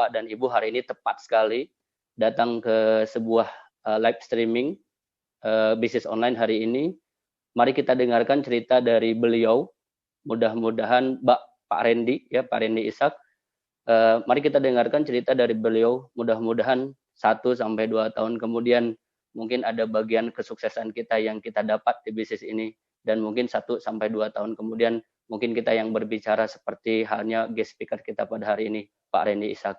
Bapak dan Ibu hari ini tepat sekali datang ke sebuah live streaming bisnis online hari ini. Mari kita dengarkan cerita dari beliau. Mudah-mudahan Pak Randy ya, Pak Randy Ishak. Mari kita dengarkan cerita dari beliau. Mudah-mudahan 1 sampai 2 tahun kemudian mungkin ada bagian kesuksesan kita yang kita dapat di bisnis ini, dan mungkin 1 sampai 2 tahun kemudian mungkin kita yang berbicara seperti halnya guest speaker kita pada hari ini, Pak Randy Ishak.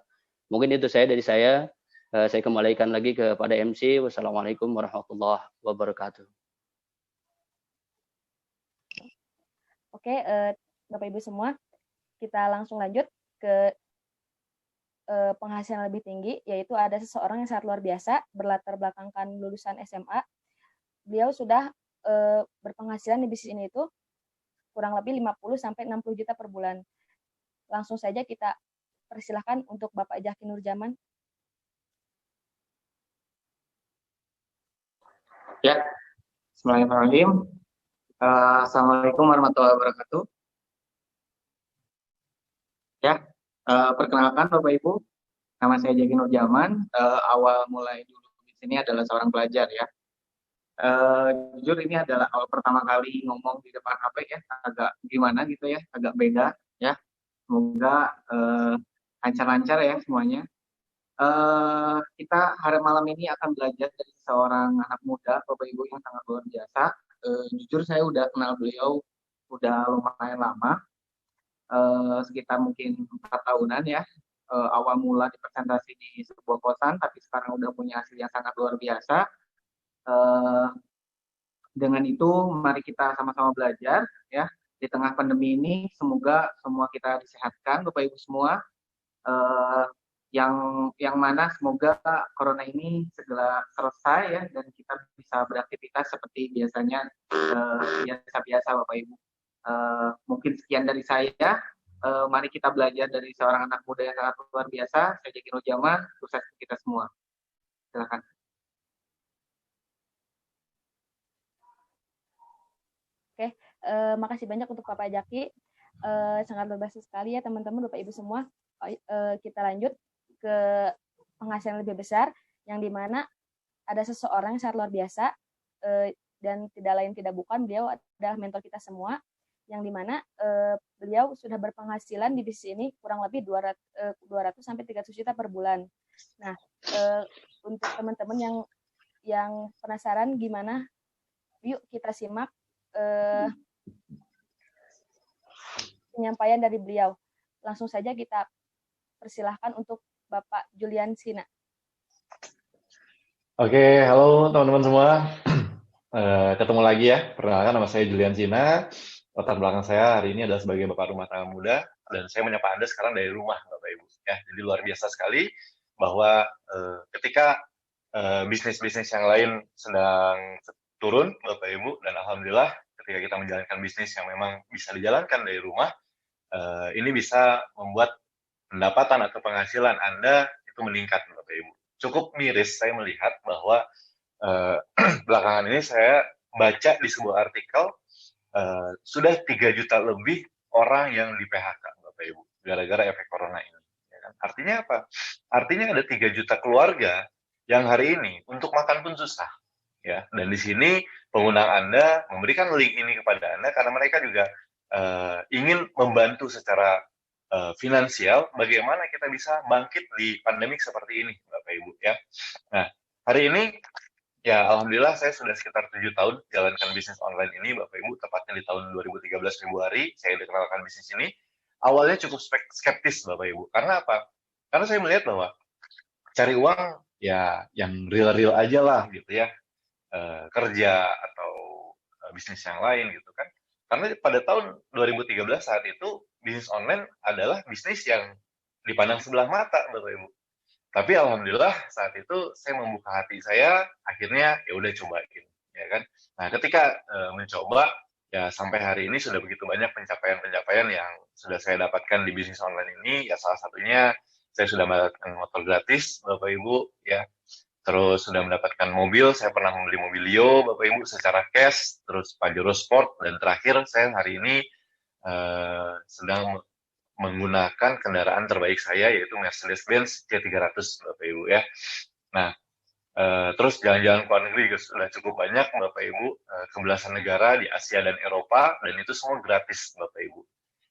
Mungkin itu dari saya. Saya kembalikan lagi kepada MC. Wassalamualaikum warahmatullahi wabarakatuh. Oke, Bapak Ibu semua, kita langsung lanjut ke penghasilan lebih tinggi, yaitu ada seseorang yang sangat luar biasa, berlatar belakangkan lulusan SMA. Beliau sudah berpenghasilan di bisnis ini itu kurang lebih 50 sampai 60 juta per bulan. Langsung saja kita persilahkan untuk Bapak Jaki Nurjaman. Ya, bismillahirrahmanirrahim. Assalamualaikum warahmatullahi wabarakatuh. Ya, perkenalkan Bapak Ibu, nama saya Jaki Nurjaman. Awal mulai dulu di sini adalah seorang pelajar ya. Jujur ini adalah awal pertama kali ngomong di depan HP ya, agak gimana gitu ya, agak beda ya. Semoga lancar-lancar ya semuanya. Kita hari malam ini akan belajar dari seorang anak muda Bapak Ibu yang sangat luar biasa. Jujur saya udah kenal beliau udah lumayan lama, sekitar mungkin 4 tahunan ya. Awal mula dipresentasi di sebuah kosan, tapi sekarang udah punya hasil yang sangat luar biasa. Dengan itu mari kita sama-sama belajar ya di tengah pandemi ini. Semoga semua kita disehatkan Bapak Ibu semua, yang mana semoga corona ini segera selesai ya, dan kita bisa beraktivitas seperti biasanya, biasa-biasa Bapak Ibu. Mungkin sekian dari saya. Mari kita belajar dari seorang anak muda yang sangat luar biasa. Saya Jaki Nurjaman, sukses kita semua. Silakan. Oke, makasih banyak untuk Bapak Jaki. Sangat luar biasa sekali ya teman-teman, Bapak Ibu semua. Kita lanjut ke penghasilan lebih besar, yang dimana ada seseorang yang sangat luar biasa, dan tidak lain tidak bukan beliau adalah mentor kita semua, yang dimana beliau sudah berpenghasilan di bisnis ini kurang lebih 200 sampai 300 juta per bulan. Nah, untuk teman-teman yang penasaran gimana, yuk kita simak penyampaian dari beliau. Langsung saja kita persilahkan untuk Bapak Julian Sina. Oke, halo teman-teman semua. Ketemu lagi ya. Perkenalkan, nama saya Julian Sina. Latar belakang saya hari ini adalah sebagai Bapak rumah tangga muda, dan saya menyapa Anda sekarang dari rumah, Bapak Ibu. Ya, jadi luar biasa sekali bahwa ketika bisnis-bisnis yang lain sedang turun, Bapak Ibu, dan alhamdulillah ketika kita menjalankan bisnis yang memang bisa dijalankan dari rumah, ini bisa membuat pendapatan atau penghasilan Anda itu meningkat, Bapak Ibu. Cukup miris saya melihat bahwa belakangan ini saya baca di sebuah artikel sudah 3 juta lebih orang yang di PHK, Bapak Ibu, gara-gara efek corona ini. Ya kan? Artinya apa? Artinya ada 3 juta keluarga yang hari ini untuk makan pun susah. Ya, dan di sini pengundang Anda memberikan link ini kepada Anda karena mereka juga ingin membantu secara finansial bagaimana kita bisa bangkit di pandemik seperti ini, Bapak Ibu ya. Nah, hari ini ya alhamdulillah saya sudah sekitar 7 tahun jalankan bisnis online ini, Bapak Ibu, tepatnya di tahun 2013 Februari saya dikenalkan bisnis ini. Awalnya cukup skeptis Bapak Ibu. Karena apa? Karena saya melihat bahwa cari uang ya yang real-real aja lah gitu ya. Kerja atau bisnis yang lain gitu kan. Karena pada tahun 2013 saat itu bisnis online adalah bisnis yang dipandang sebelah mata Bapak Ibu. Tapi alhamdulillah saat itu saya membuka hati saya, akhirnya ya udah cobain ya kan. Nah, ketika mencoba ya sampai hari ini sudah begitu banyak pencapaian-pencapaian yang sudah saya dapatkan di bisnis online ini. Ya salah satunya saya sudah mendapatkan motor gratis Bapak Ibu ya. Terus sudah mendapatkan mobil, saya pernah membeli mobilio, Bapak Ibu, secara cash, terus Pajero Sport, dan terakhir saya hari ini sedang menggunakan kendaraan terbaik saya, yaitu Mercedes-Benz C300, Bapak Ibu ya. Nah, terus jalan-jalan ke luar negeri juga sudah cukup banyak, Bapak Ibu, ke belasan negara di Asia dan Eropa, dan itu semua gratis, Bapak Ibu.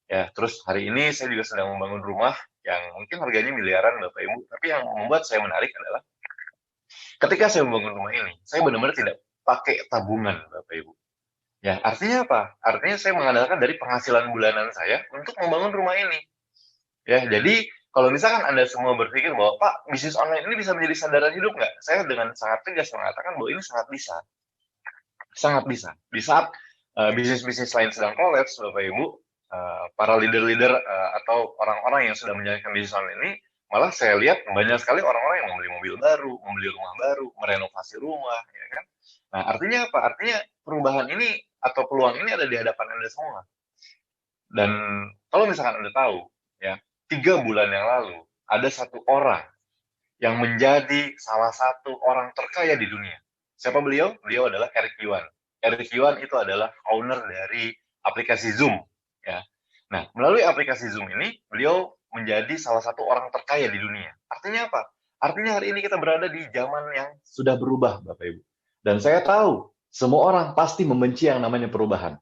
Ya, terus hari ini saya juga sedang membangun rumah yang mungkin harganya miliaran, Bapak Ibu, tapi yang membuat saya menarik adalah ketika saya membangun rumah ini, saya benar-benar tidak pakai tabungan, Bapak Ibu. Ya, artinya apa? Artinya saya mengandalkan dari penghasilan bulanan saya untuk membangun rumah ini. Ya, jadi kalau misalkan Anda semua berpikir bahwa, Pak, bisnis online ini bisa menjadi sandaran hidup nggak? Saya dengan sangat tegas mengatakan bahwa ini sangat bisa. Sangat bisa. Di saat bisnis-bisnis lain sedang kolaps, Bapak Ibu, para leader-leader atau orang-orang yang sudah menjalankan bisnis online ini, malah saya lihat banyak sekali orang-orang yang membeli mobil baru, membeli rumah baru, merenovasi rumah, ya kan? Nah, artinya apa? Artinya perubahan ini atau peluang ini ada di hadapan Anda semua. Dan kalau misalkan Anda tahu, ya, 3 bulan yang lalu, ada satu orang yang menjadi salah satu orang terkaya di dunia. Siapa beliau? Beliau adalah Eric Yuan. Eric Yuan itu adalah owner dari aplikasi Zoom. Ya. Nah, melalui aplikasi Zoom ini, beliau menjadi salah satu orang terkaya di dunia. Artinya apa? Artinya hari ini kita berada di zaman yang sudah berubah, Bapak Ibu. Dan saya tahu, semua orang pasti membenci yang namanya perubahan.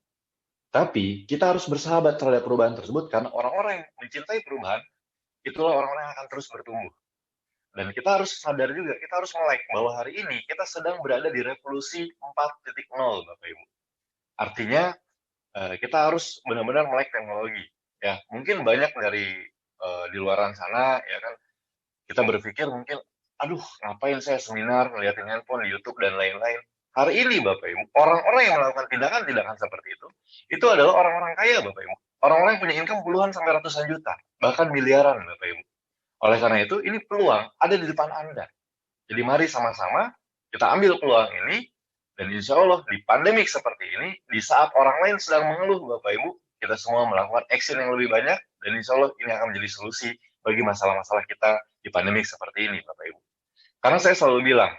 Tapi kita harus bersahabat terhadap perubahan tersebut karena orang-orang yang mencintai perubahan, itulah orang-orang yang akan terus bertumbuh. Dan kita harus sadar juga, kita harus melek bahwa hari ini kita sedang berada di revolusi 4.0, Bapak Ibu. Artinya kita harus benar-benar melek teknologi. Ya, mungkin banyak dari di luaran sana, ya kan, kita berpikir mungkin, aduh, ngapain saya seminar, ngeliatin handphone, di YouTube, dan lain-lain. Hari ini, Bapak Ibu, orang-orang yang melakukan tindakan-tindakan seperti itu adalah orang-orang kaya, Bapak Ibu. Orang-orang yang punya income puluhan sampai ratusan juta, bahkan miliaran, Bapak Ibu. Oleh karena itu, ini peluang ada di depan Anda. Jadi mari sama-sama kita ambil peluang ini, dan insya Allah di pandemik seperti ini, di saat orang lain sedang mengeluh, Bapak Ibu, kita semua melakukan action yang lebih banyak, dan insya Allah ini akan menjadi solusi bagi masalah-masalah kita di pandemik seperti ini, Bapak Ibu. Karena saya selalu bilang,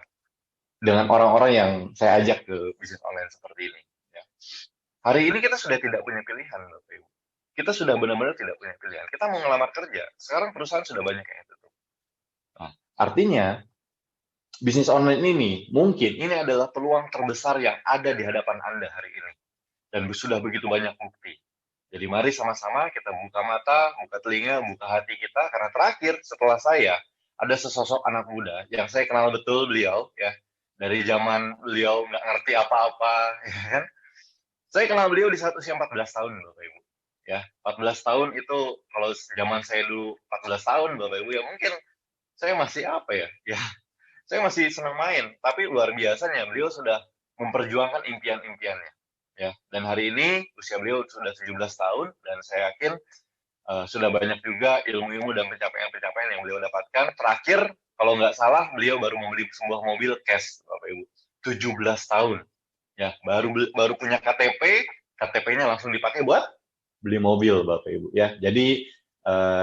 dengan orang-orang yang saya ajak ke bisnis online seperti ini, ya, hari ini kita sudah tidak punya pilihan, Bapak Ibu. Kita sudah benar-benar tidak punya pilihan. Kita mau ngelamar kerja, sekarang perusahaan sudah banyak yang tutup. Nah, artinya, bisnis online ini mungkin ini adalah peluang terbesar yang ada di hadapan Anda hari ini. Dan sudah begitu banyak bukti. Jadi mari sama-sama kita buka mata, buka telinga, buka hati kita. Karena terakhir setelah saya, ada sesosok anak muda yang saya kenal betul beliau, ya, dari zaman beliau nggak ngerti apa-apa, ya kan. Saya kenal beliau di saat usia 14 tahun, Bapak Ibu. Ya, 14 tahun itu kalau zaman saya dulu 14 tahun, Bapak Ibu, ya mungkin saya masih apa ya? Ya, saya masih senang main, tapi luar biasanya beliau sudah memperjuangkan impian-impiannya. Ya, dan hari ini usia beliau sudah 17 tahun dan saya yakin sudah banyak juga ilmu-ilmu dan pencapaian-pencapaian yang beliau dapatkan. Terakhir, kalau nggak salah, beliau baru membeli sebuah mobil cash, Bapak Ibu. 17 tahun. Ya, baru punya KTP, KTP-nya langsung dipakai buat beli mobil, Bapak Ibu. Ya, jadi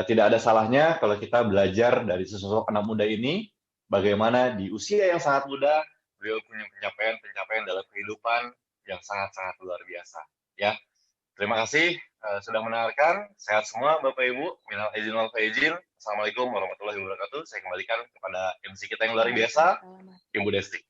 tidak ada salahnya kalau kita belajar dari sosok anak muda ini, bagaimana di usia yang sangat muda, beliau punya pencapaian-pencapaian dalam kehidupan yang sangat-sangat luar biasa. Ya, terima kasih sudah mendengarkan. Sehat semua, Bapak Ibu. Minal aidin wal faizin. Assalamualaikum warahmatullahi wabarakatuh. Saya kembalikan kepada MC kita yang luar biasa, Ibu Desti.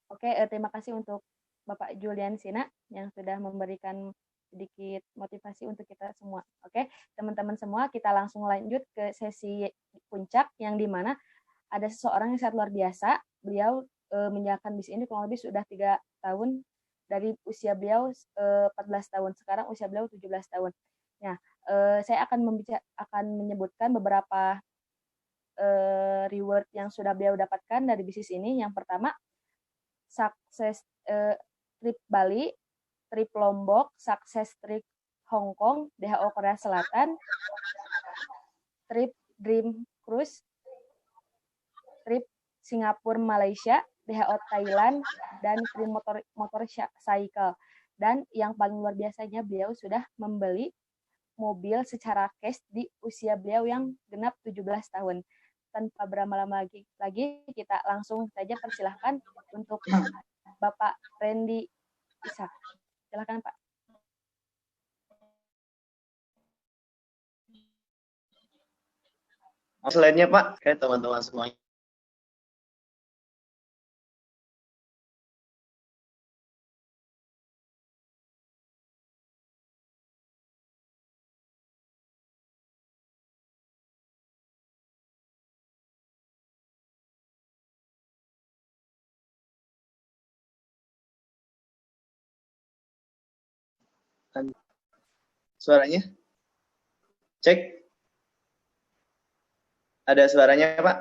Oke, terima kasih untuk Bapak Julian Sina yang sudah memberikan sedikit motivasi untuk kita semua. Oke, teman-teman semua, kita langsung lanjut ke sesi puncak yang dimana ada seseorang yang sangat luar biasa. Beliau menjalankan bisnis ini kurang lebih sudah 3 tahun dari usia beliau 14 tahun. Sekarang usia beliau 17 tahun. Nah, saya akan menyebutkan beberapa reward yang sudah beliau dapatkan dari bisnis ini. Yang pertama, sukses trip Bali, trip Lombok, sukses trip Hong Kong, DHO Korea Selatan, trip Dream Cruise, trip Singapura Malaysia, DHO Thailand, dan trip motor cycle. Dan yang paling luar biasanya, beliau sudah membeli mobil secara cash di usia beliau yang genap 17 tahun. Tanpa berlama-lama lagi, kita langsung saja persilahkan untuk Bapak Randy Ishak. Silakan, Pak. Slide-nya Pak, kayak teman-teman semuanya. Suaranya? Cek. Ada suaranya Pak?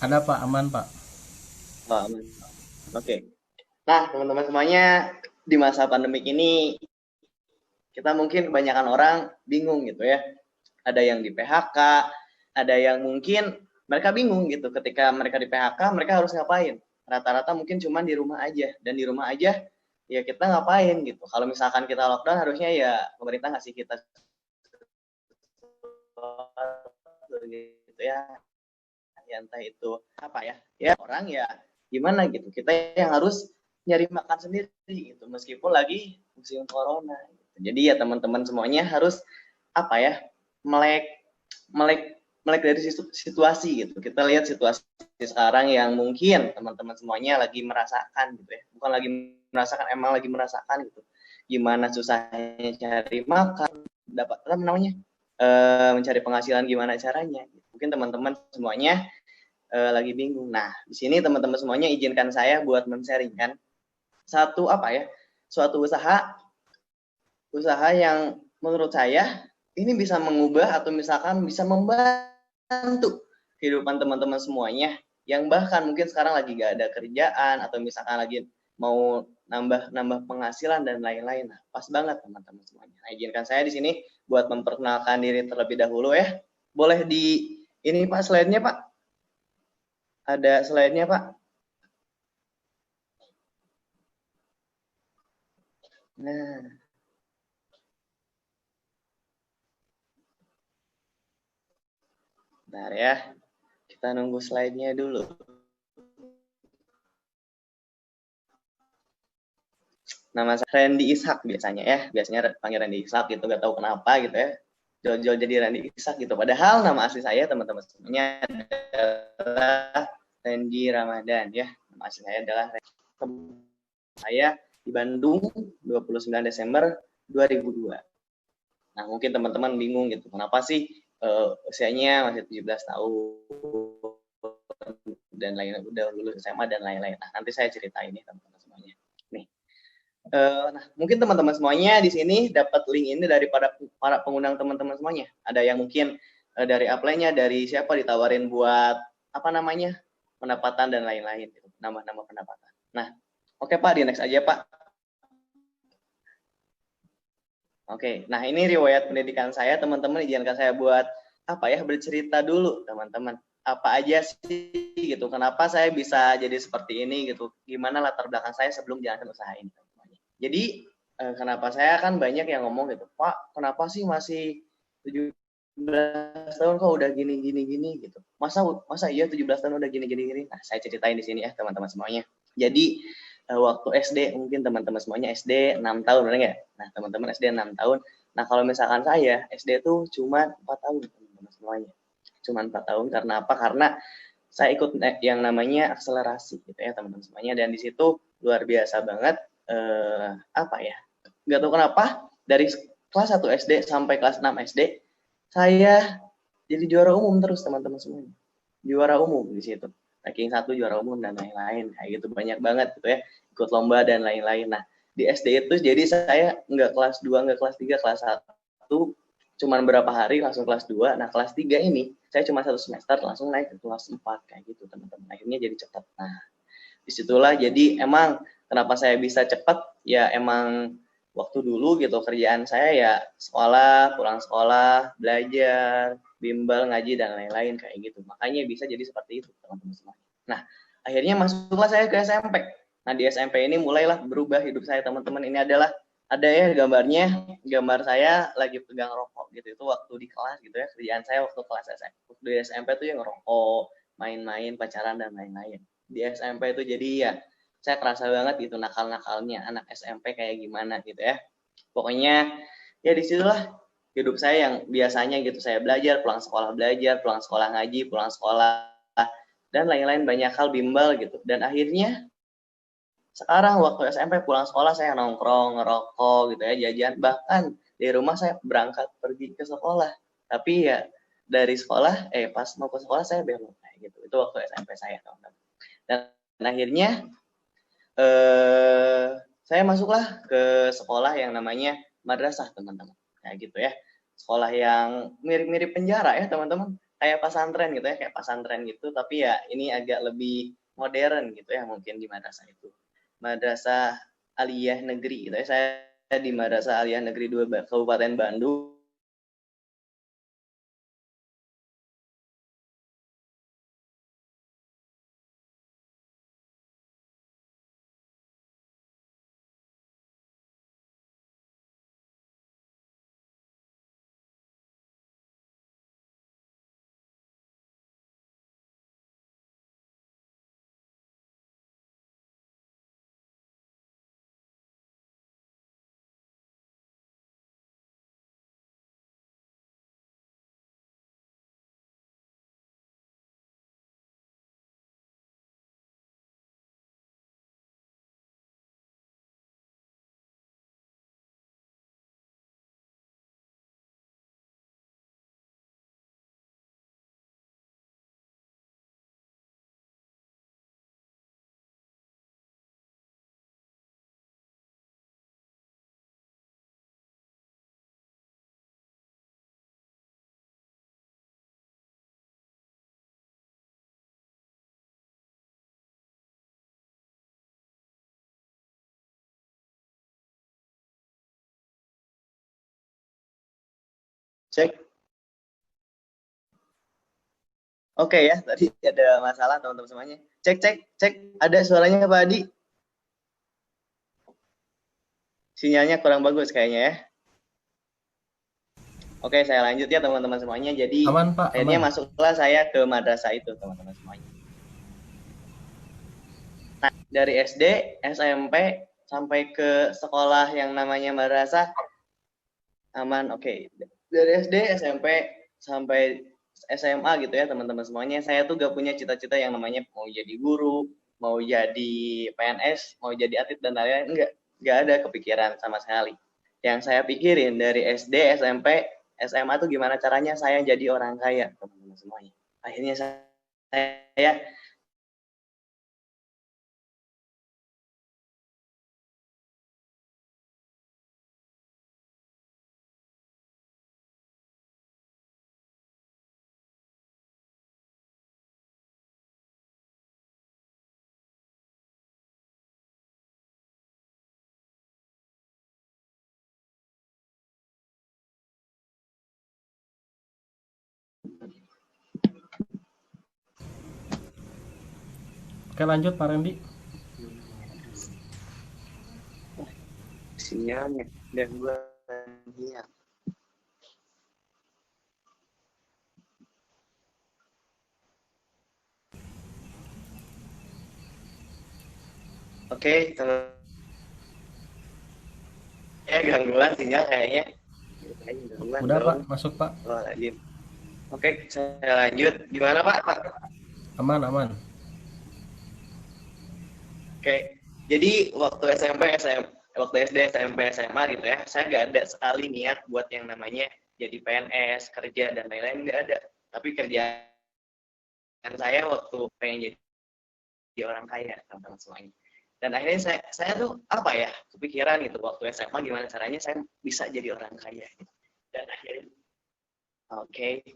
Ada Pak, aman Pak. Oh, aman. Oke. Nah, teman-teman semuanya, di masa pandemik ini kita mungkin kebanyakan orang bingung gitu ya. Ada yang di PHK, ada yang mungkin mereka bingung gitu ketika mereka di PHK, mereka harus ngapain? Rata-rata mungkin cuma di rumah aja, dan di rumah aja ya kita ngapain gitu. Kalau misalkan kita lockdown, harusnya ya pemerintah ngasih kita gitu ya. Ya entah itu apa ya orang ya gimana gitu, kita yang harus nyari makan sendiri gitu meskipun lagi musim corona gitu. Jadi ya teman-teman semuanya harus apa ya, melek dari situasi gitu. Kita lihat situasi sekarang yang mungkin teman-teman semuanya lagi merasakan gitu ya, bukan lagi merasakan, emang lagi merasakan gitu, gimana susahnya cari makan, dapat apa namanya, mencari penghasilan gimana caranya. Mungkin teman-teman semuanya lagi bingung. Nah, di sini teman-teman semuanya izinkan saya buat men-sharingkan suatu usaha yang menurut saya ini bisa mengubah atau misalkan bisa membantu kehidupan teman-teman semuanya yang bahkan mungkin sekarang lagi gak ada kerjaan atau misalkan lagi mau nambah penghasilan dan lain-lain. Nah, pas banget teman-teman semuanya. Nah, izinkan saya di sini buat memperkenalkan diri terlebih dahulu ya. Boleh di ini Pak slide-nya Pak. Ada slide-nya, Pak. Nah. Bentar ya. Kita nunggu slide-nya dulu. Nama saya Randy Ishak biasanya ya. Biasanya panggil Randy Ishak gitu, nggak tahu kenapa gitu ya. Jol-jol jadi Randy Ishak gitu. Padahal nama asli saya teman-teman semuanya adalah Randy Ramadan ya. Nama asli saya adalah saya di Bandung 29 Desember 2002. Nah, mungkin teman-teman bingung gitu. Kenapa sih usianya masih 17 tahun dan lain-lain, udah lulus SMA dan lain-lain. Nah, nanti saya ceritain nih teman-teman semuanya. Nih. Nah, mungkin teman-teman semuanya di sini dapat link ini dari para pengundang teman-teman semuanya. Ada yang mungkin dari apply-nya, dari siapa ditawarin buat apa namanya, pendapatan dan lain-lain gitu. Nambah-nambah pendapatan. Nah, oke Pak, di next aja Pak. Oke, nah ini riwayat pendidikan saya, teman-teman izinkan saya buat apa ya, bercerita dulu teman-teman. Apa aja sih gitu, kenapa saya bisa jadi seperti ini gitu, gimana latar belakang saya sebelum jalankan usaha ini. Jadi kenapa saya kan banyak yang ngomong gitu, Pak kenapa sih masih 17 tahun kok udah gini gitu. Masa iya 17 tahun udah gini. Nah, saya ceritain di sini ya teman-teman semuanya. Jadi waktu SD, mungkin teman-teman semuanya SD 6 tahun, benar nggak? Nah, teman-teman SD 6 tahun. Nah, kalau misalkan saya, SD itu cuma 4 tahun, teman-teman semuanya. Cuma 4 tahun, karena apa? Karena saya ikut yang namanya akselerasi, gitu ya, teman-teman semuanya. Dan di situ luar biasa banget, apa ya, nggak tahu kenapa, dari kelas 1 SD sampai kelas 6 SD, saya jadi juara umum terus, teman-teman semuanya. Juara umum di situ. Ranking 1 juara umum dan lain-lain, kayak gitu, banyak banget gitu ya, ikut lomba dan lain-lain. Nah, di SD itu jadi saya nggak kelas 2, nggak kelas 3, kelas 1 cuman berapa hari langsung kelas 2. Nah, kelas 3 ini saya cuma 1 semester langsung naik ke kelas 4 kayak gitu, teman-teman. Akhirnya jadi cepat. Nah, disitulah jadi emang kenapa saya bisa cepat ya, emang waktu dulu gitu kerjaan saya ya sekolah, pulang sekolah, belajar, bimbel, ngaji dan lain-lain kayak gitu. Makanya bisa jadi seperti itu, teman-teman semua. Nah, akhirnya masuklah saya ke SMP. Nah, di SMP ini mulailah berubah hidup saya, teman-teman. Ini adalah ada ya gambarnya, gambar saya lagi pegang rokok gitu. Itu waktu di kelas gitu ya, kerjaan saya waktu kelas SMP. Waktu di SMP tuh yang ngerokok, main-main, pacaran dan lain-lain. Di SMP itu jadi ya saya kerasa banget gitu nakal-nakalnya anak SMP kayak gimana gitu ya. Pokoknya ya disitulah hidup saya yang biasanya gitu, saya belajar, pulang sekolah ngaji, pulang sekolah, dan lain-lain banyak hal bimbel gitu. Dan akhirnya sekarang waktu SMP pulang sekolah saya nongkrong, ngerokok gitu ya, jajan, bahkan di rumah saya berangkat pergi ke sekolah. Tapi ya dari sekolah, pas mau ke sekolah saya belok kayak gitu. Itu waktu SMP saya, teman-teman. Dan akhirnya saya masuklah ke sekolah yang namanya madrasah, teman-teman. Kayak gitu ya. Sekolah yang mirip-mirip penjara ya, teman-teman. Kayak pesantren gitu ya, kayak pesantren gitu, tapi ya ini agak lebih modern gitu ya mungkin di madrasah itu. Madrasah Aliyah Negeri gitu ya. Saya di Madrasah Aliyah Negeri 2 Kabupaten Bandung. Cek. Oke ya, tadi ada masalah teman-teman semuanya. Cek, cek, cek. Ada suaranya Pak Adi? Sinyalnya kurang bagus kayaknya ya. Oke, saya lanjut ya teman-teman semuanya. Jadi Aman, Pak, akhirnya aman. masuklah saya ke madrasah itu, teman-teman semuanya. Nah, dari SD, SMP, sampai ke sekolah yang namanya madrasah, aman, oke. Dari SD, SMP, sampai SMA gitu ya teman-teman semuanya, saya tuh gak punya cita-cita yang namanya mau jadi guru, mau jadi PNS, mau jadi atlet dan lain-lain, enggak ada kepikiran sama sekali. Yang saya pikirin dari SD, SMP, SMA tuh gimana caranya saya jadi orang kaya, teman-teman semuanya. Akhirnya saya Oke, lanjut Pak Randy. sinyalnya dan gua sinyal. Oke, teman. Gangguan sinyal kayaknya. Udah Pak, masuk Pak. Oh, lagi. Oke, saya lanjut. Gimana Pak? Aman, aman. Oke, jadi waktu waktu SD, SMP, SMA gitu ya, saya nggak ada sekali niat buat yang namanya jadi PNS, kerja dan lain-lain, nggak ada. Tapi kerjaan saya waktu pengen jadi orang kaya, teman-teman semuanya. Dan akhirnya saya tuh apa ya, kepikiran gitu waktu SMA gimana caranya saya bisa jadi orang kaya. Dan akhirnya,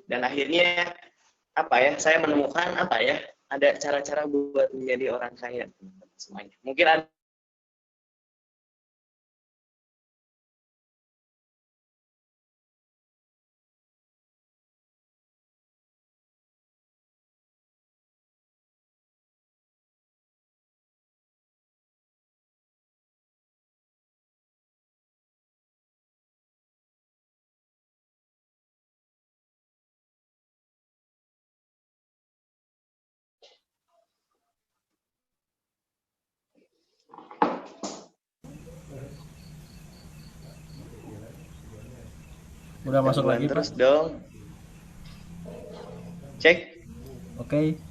dan akhirnya apa ya, saya menemukan apa ya, ada cara-cara buat menjadi orang kaya, teman-teman semuanya. Mungkin ada Udah masuk Gangguan lagi, Pak. terus dong. Cek. Oke.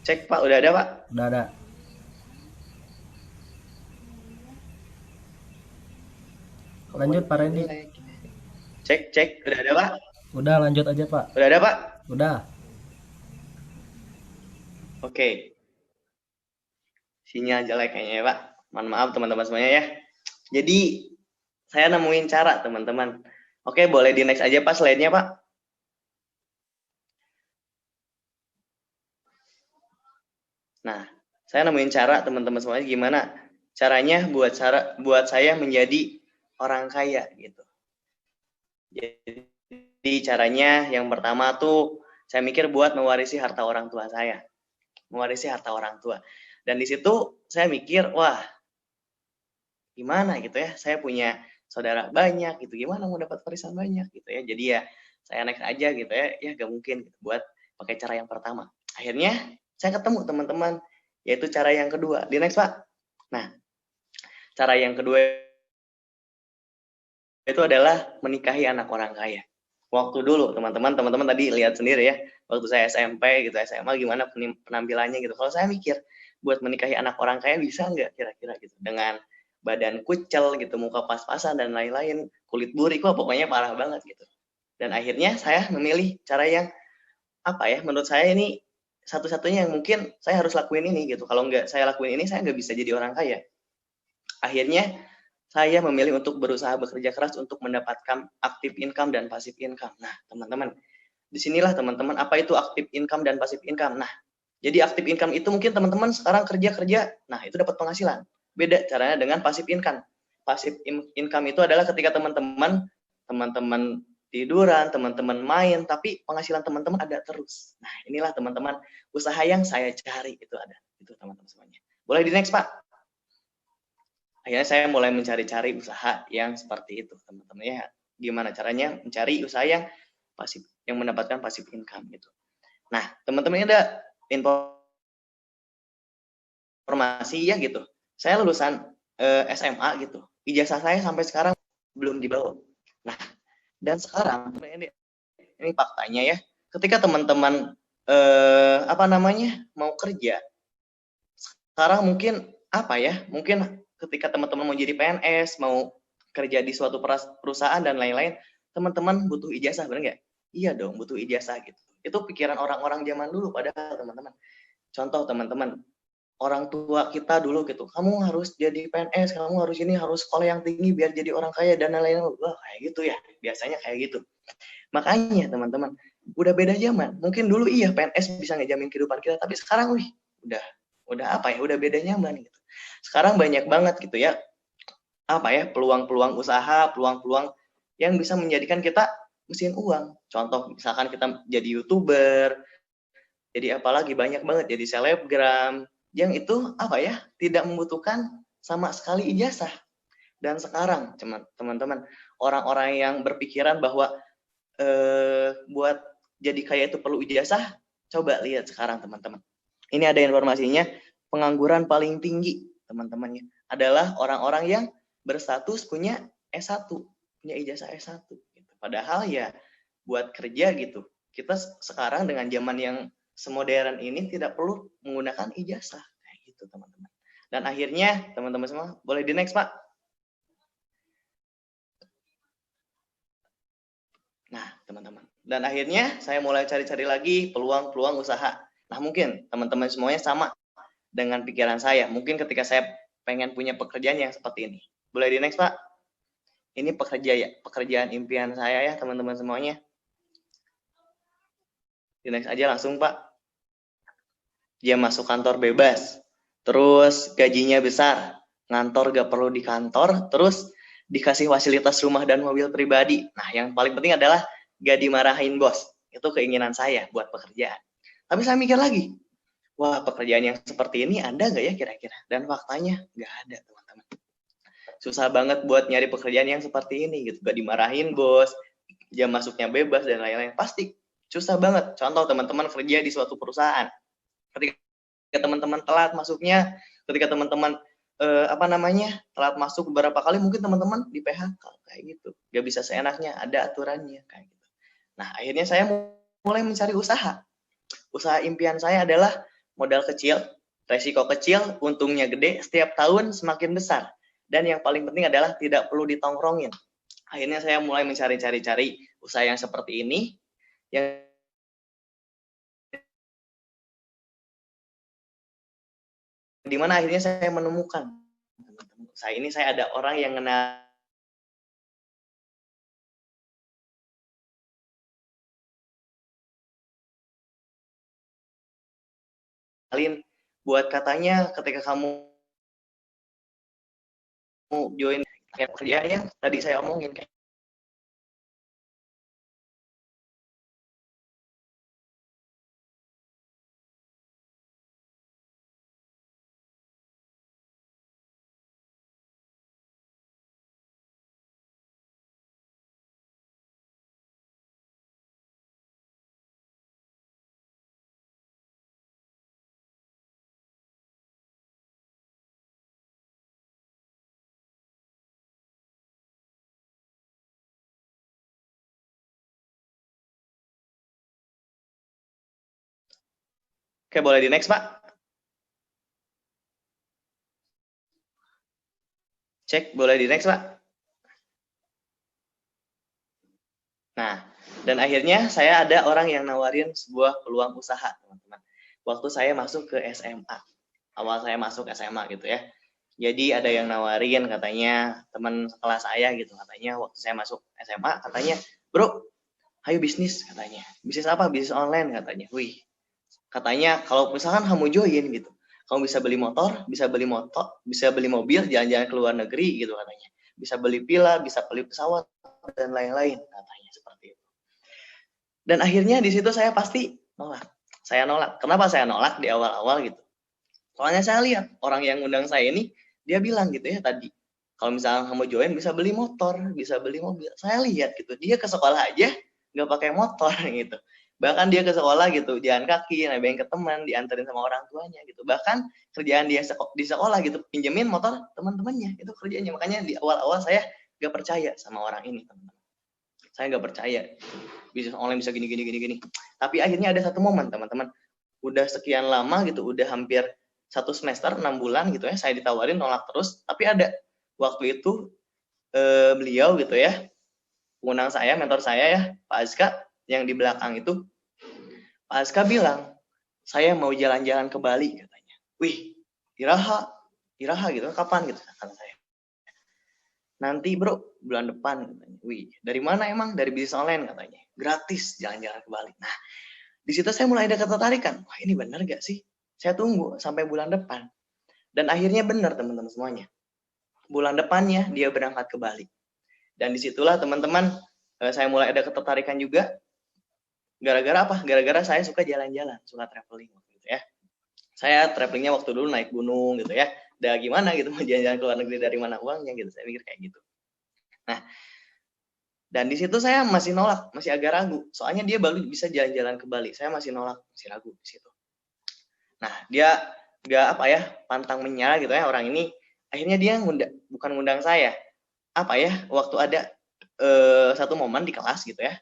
Cek Pak, udah ada Pak? Udah ada. Lanjut Pak Randy. Cek, udah ada Pak? Udah, lanjut aja Pak. Udah ada Pak? Udah. Oke. Sinyal jelek kayaknya ya Pak. Mohon maaf teman-teman semuanya ya. Jadi saya nemuin cara teman-teman. Oke, boleh di next aja Pak slide-nya Pak. Nah, saya nemuin cara teman-teman semuanya gimana caranya buat saya menjadi orang kaya gitu. Jadi caranya yang pertama tuh saya mikir buat mewarisi harta orang tua saya. Mewarisi harta orang tua. Dan di situ saya mikir, wah, gimana gitu ya? Saya punya saudara banyak gitu. Gimana mau dapat warisan banyak gitu ya. Jadi ya saya next aja gitu ya. Ya gak mungkin gitu, buat pakai cara yang pertama. Akhirnya saya ketemu teman-teman, yaitu cara yang kedua. Di next Pak. Nah, cara yang kedua itu adalah menikahi anak orang kaya. Waktu dulu teman-teman tadi lihat sendiri ya, waktu saya SMP gitu, SMA gimana penampilannya gitu. Kalau saya mikir buat menikahi anak orang kaya bisa nggak kira-kira gitu, dengan badan kucel gitu, muka pas-pasan dan lain-lain, kulit burik, wah pokoknya parah banget gitu. Dan akhirnya saya memilih cara yang apa ya, menurut saya ini satu-satunya yang mungkin saya harus lakuin ini gitu. Kalau nggak saya lakuin ini, saya nggak bisa jadi orang kaya. Akhirnya saya memilih untuk berusaha bekerja keras untuk mendapatkan active income dan passive income. Nah, teman-teman, disinilah teman-teman apa itu active income dan passive income. Nah, jadi active income itu mungkin teman-teman sekarang kerja, nah itu dapat penghasilan. Beda caranya dengan passive income. Passive income itu adalah ketika teman-teman tiduran, teman-teman main, tapi penghasilan teman-teman ada terus. Nah, inilah teman-teman usaha yang saya cari itu ada. Itu teman-teman semuanya. Boleh di next, Pak? Akhirnya saya mulai mencari-cari usaha yang seperti itu, teman-teman ya. Gimana caranya mencari usaha yang pasif, yang mendapatkan passive income gitu. Nah, teman-teman ada informasi ya gitu. Saya lulusan SMA gitu. Ijazah saya sampai sekarang belum dibawa. Nah, dan sekarang ini faktanya ya. Ketika teman-teman mau kerja, sekarang mungkin mungkin ketika teman-teman mau jadi PNS, mau kerja di suatu perusahaan dan lain-lain, teman-teman butuh ijazah, benar nggak? Iya dong, butuh ijazah gitu. Itu pikiran orang-orang zaman dulu padahal teman-teman. Contoh teman-teman, orang tua kita dulu gitu, kamu harus jadi PNS, kamu harus sekolah yang tinggi biar jadi orang kaya dan lain-lain. Wah, kayak gitu ya, biasanya kayak gitu. Makanya teman-teman, udah beda zaman. Mungkin dulu iya PNS bisa ngejamin kehidupan kita, tapi sekarang udah beda zaman gitu. Sekarang banyak banget gitu ya, peluang-peluang usaha, peluang-peluang yang bisa menjadikan kita mesin uang. Contoh misalkan kita jadi YouTuber, jadi apalagi banyak banget jadi selebgram, yang itu tidak membutuhkan sama sekali ijazah. Dan sekarang teman-teman, orang-orang yang berpikiran bahwa buat jadi kaya itu perlu ijazah, coba lihat sekarang teman-teman. Ini ada informasinya, pengangguran paling tinggi teman-temannya adalah orang-orang yang berstatus punya S1, punya ijazah S1 gitu. Padahal ya buat kerja gitu, kita sekarang dengan zaman yang semodern ini tidak perlu menggunakan ijazah kayak gitu teman-teman. Dan akhirnya teman-teman semua boleh di next Pak. Nah teman-teman, dan akhirnya saya mulai cari-cari lagi peluang-peluang usaha. Nah mungkin teman-teman semuanya sama dengan pikiran saya. Mungkin ketika saya pengen punya pekerjaan yang seperti ini. Boleh di next Pak? Ini pekerjaan impian saya ya teman-teman semuanya. Di next aja langsung Pak. Dia masuk kantor bebas, terus gajinya besar, ngantor gak perlu di kantor, terus dikasih fasilitas rumah dan mobil pribadi. Nah yang paling penting adalah gak dimarahin bos. Itu keinginan saya buat pekerjaan. Tapi saya mikir lagi, wah pekerjaan yang seperti ini ada nggak ya kira-kira? Dan faktanya nggak ada teman-teman. Susah banget buat nyari pekerjaan yang seperti ini gitu. Gak dimarahin bos, jam masuknya bebas dan lain-lain. Pasti susah banget. Contoh teman-teman kerja di suatu perusahaan. Ketika teman-teman telat masuknya, ketika teman-teman telat masuk beberapa kali, mungkin teman-teman di PHK kayak gitu, nggak bisa seenaknya, ada aturannya kayak gitu. Nah akhirnya saya mulai mencari usaha. Usaha impian saya adalah modal kecil, resiko kecil, untungnya gede, setiap tahun semakin besar. Dan yang paling penting adalah tidak perlu ditongkrongin. Akhirnya saya mulai mencari-cari usaha yang seperti ini, yang dimana akhirnya saya menemukan usaha ini. Saya ada orang yang kenalin, buat katanya ketika kamu join kayak kerjaan yang tadi saya omongin, oke boleh di next Pak. Cek, boleh di next Pak. Nah, dan akhirnya saya ada orang yang nawarin sebuah peluang usaha, teman-teman. Waktu saya masuk ke SMA, awal saya masuk SMA gitu ya. Jadi ada yang nawarin, katanya teman sekelas saya gitu, katanya waktu saya masuk SMA, katanya, bro, ayo bisnis, katanya. Bisnis apa? Bisnis online, katanya. Wih, katanya kalau misalkan kamu join gitu, kamu bisa beli motor, bisa beli mobil, jalan-jalan ke luar negeri gitu katanya. Bisa beli villa, bisa beli pesawat dan lain-lain katanya seperti itu. Dan akhirnya di situ saya pasti nolak. Saya nolak. Kenapa saya nolak di awal-awal gitu? Soalnya saya lihat orang yang undang saya ini, dia bilang gitu ya tadi, kalau misalnya kamu join bisa beli motor, bisa beli mobil. Saya lihat gitu, dia ke sekolah aja nggak pakai motor gitu. Bahkan dia ke sekolah gitu, jalan kaki, nebeng ke teman, dianterin sama orang tuanya gitu. Bahkan kerjaan dia di sekolah gitu, pinjemin motor teman-temannya, itu kerjanya. Makanya di awal-awal saya nggak percaya sama orang ini, teman-teman. Saya nggak percaya bisnis online bisa gini. Tapi akhirnya ada satu momen, teman-teman. Udah sekian lama gitu, udah hampir 1 semester, 6 bulan gitu ya, saya ditawarin nolak terus. Tapi ada waktu itu beliau gitu ya, pengundang saya, mentor saya ya, Pak Azka, yang di belakang itu, Pak Azka bilang, saya mau jalan-jalan ke Bali katanya. Wih, iraha gitu, kapan gitu kata saya. Nanti bro, bulan depan katanya. Wih, dari mana emang? Dari bisnis online katanya. Gratis jalan-jalan ke Bali. Nah, di situ saya mulai ada ketertarikan. Wah, ini benar gak sih? Saya tunggu sampai bulan depan. Dan akhirnya benar teman-teman semuanya. Bulan depannya dia berangkat ke Bali. Dan disitulah teman-teman, saya mulai ada ketertarikan juga. Gara-gara apa? Gara-gara saya suka jalan-jalan, suka traveling gitu ya. Saya travelingnya waktu dulu naik gunung gitu ya. Udah gimana gitu, mau jalan-jalan ke luar negeri dari mana uangnya gitu. Saya mikir kayak gitu. Nah, dan di situ saya masih nolak, masih agak ragu. Soalnya dia baru bisa jalan-jalan ke Bali. Saya masih nolak, masih ragu di situ. Nah, dia nggak pantang menyerah gitu ya orang ini. Akhirnya dia bukan ngundang saya. Waktu ada satu momen di kelas gitu ya.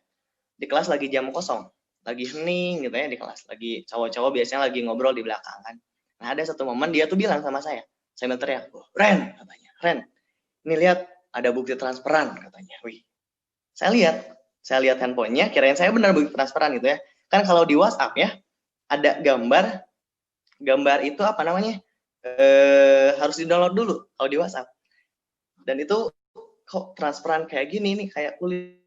Di kelas lagi jam kosong, lagi hening gitu ya di kelas, lagi cowok-cowok biasanya lagi ngobrol di belakang kan. Nah ada satu momen dia tuh bilang sama saya teriak, Ren katanya, Ren, ini lihat ada bukti transferan katanya. Wih, saya lihat handphonenya, kirain saya benar bukti transferan gitu ya. Kan kalau di WhatsApp ya ada gambar itu harus di-download dulu kalau di WhatsApp. Dan itu kok transferan kayak gini nih, kayak kulit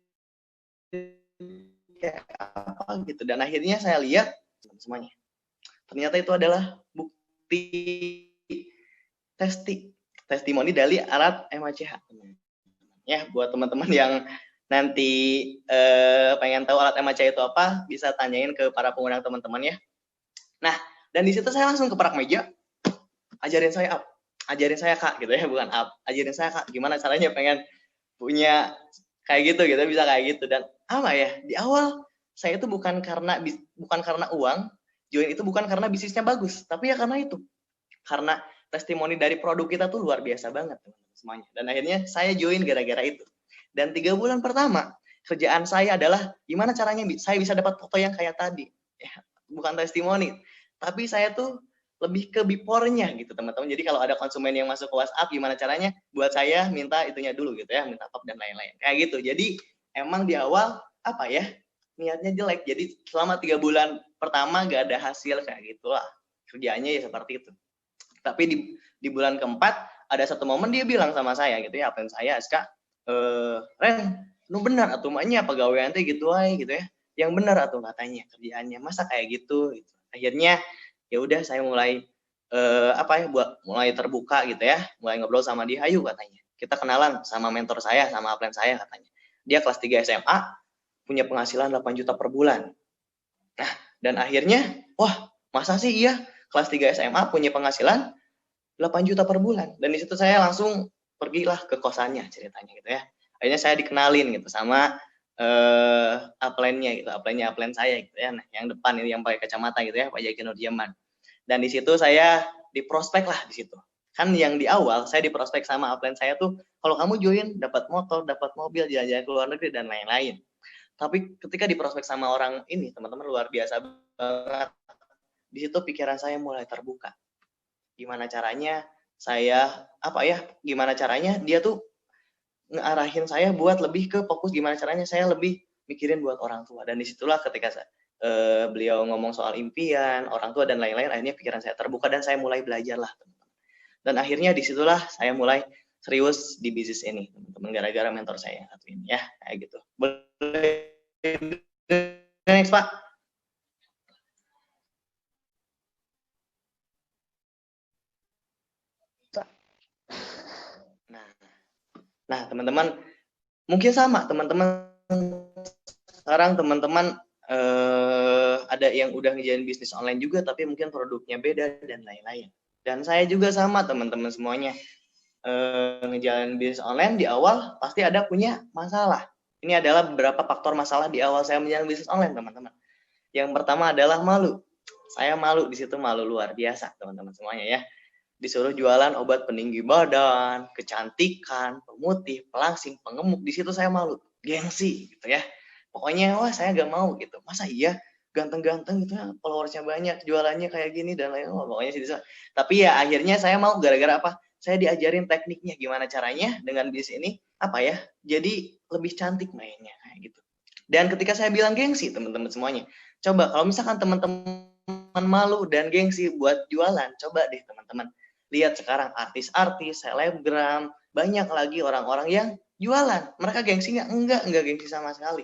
kayak apa gitu. Dan akhirnya saya lihat semuanya, ternyata itu adalah bukti testimoni dari alat MACH ya. Buat teman-teman yang nanti pengen tahu alat MACH itu apa, bisa tanyain ke para pengundang teman-teman ya. Nah, dan di situ saya langsung keperak meja, ajarin saya Kak gitu ya, bukan ajarin saya Kak gimana caranya pengen punya kayak gitu bisa kayak gitu. Dan di awal saya itu bukan karena uang join, itu bukan karena bisnisnya bagus, tapi ya karena testimoni dari produk kita tuh luar biasa banget teman-teman semuanya. Dan akhirnya saya join gara-gara itu. Dan 3 bulan pertama kerjaan saya adalah gimana caranya saya bisa dapat foto yang kayak tadi. Ya, bukan testimoni, tapi saya tuh lebih ke before-nya gitu teman-teman. Jadi kalau ada konsumen yang masuk ke WhatsApp, gimana caranya buat saya minta itunya dulu gitu ya, minta pop dan lain-lain. Kayak gitu. Jadi emang di awal apa ya, niatnya jelek. Jadi selama 3 bulan pertama gak ada hasil kayak gitulah. Kerjaannya ya seperti itu. Tapi di bulan keempat ada satu momen dia bilang sama saya gitu ya, apa saya, Aska, Ren, lu benar atuh mahnya pegawaian teh gitu aja gitu ya. Yang benar atuh katanya kerjaannya, masa kayak gitu gitu. Akhirnya ya udah saya mulai mulai terbuka gitu ya, mulai ngobrol sama dia, ayo katanya. Kita kenalan sama mentor saya, sama upline saya katanya. Dia kelas 3 SMA, punya penghasilan 8 juta per bulan. Nah, dan akhirnya, wah, masa sih iya kelas 3 SMA punya penghasilan 8 juta per bulan. Dan di situ saya langsung pergilah ke kosannya ceritanya gitu ya. Akhirnya saya dikenalin gitu sama upline-nya gitu, upline saya gitu ya. Nah, yang depan ini yang pakai kacamata gitu ya, Pak Jaki Nurjaman. Dan di situ saya diprospek lah di situ. Kan yang di awal saya diprospek sama upline saya tuh, kalau kamu join dapat motor, dapat mobil, jalan-jalan ke luar negeri dan lain-lain. Tapi ketika diprospek sama orang ini, teman-teman luar biasa banget. Di situ pikiran saya mulai terbuka. Gimana caranya saya gimana caranya dia tuh ngarahin saya buat lebih ke fokus gimana caranya saya lebih mikirin buat orang tua. Dan disitulah ketika beliau ngomong soal impian, orang tua dan lain-lain, akhirnya pikiran saya terbuka dan saya mulai belajar lah teman-teman. Dan akhirnya disitulah saya mulai serius di bisnis ini teman-teman, gara-gara mentor saya yang satu ini ya, kayak gitu. Boleh next Pak. Nah, teman-teman, mungkin sama teman-teman sekarang teman-teman ada yang udah ngejalin bisnis online juga, tapi mungkin produknya beda dan lain-lain. Dan saya juga sama teman-teman semuanya ngejalin bisnis online di awal pasti ada punya masalah. Ini adalah beberapa faktor masalah di awal saya menjalin bisnis online teman-teman. Yang pertama adalah malu. Saya malu di situ, malu luar biasa teman-teman semuanya ya. Disuruh jualan obat peninggi badan, kecantikan, pemutih, pelangsing, pengemuk, di situ saya malu, gengsi gitu ya. Pokoknya wah saya gak mau gitu. Masa iya ganteng-ganteng gitu ya, followersnya banyak, jualannya kayak gini dan lain-lain. Pokoknya sih. Tapi ya akhirnya saya mau gara-gara apa? Saya diajarin tekniknya gimana caranya dengan bisnis ini jadi lebih cantik mainnya kayak gitu. Dan ketika saya bilang gengsi teman-teman semuanya, coba kalau misalkan teman-teman malu dan gengsi buat jualan, coba deh teman-teman lihat sekarang artis-artis, selebgram, banyak lagi orang-orang yang jualan. Mereka gengsi nggak? Enggak gengsi sama sekali.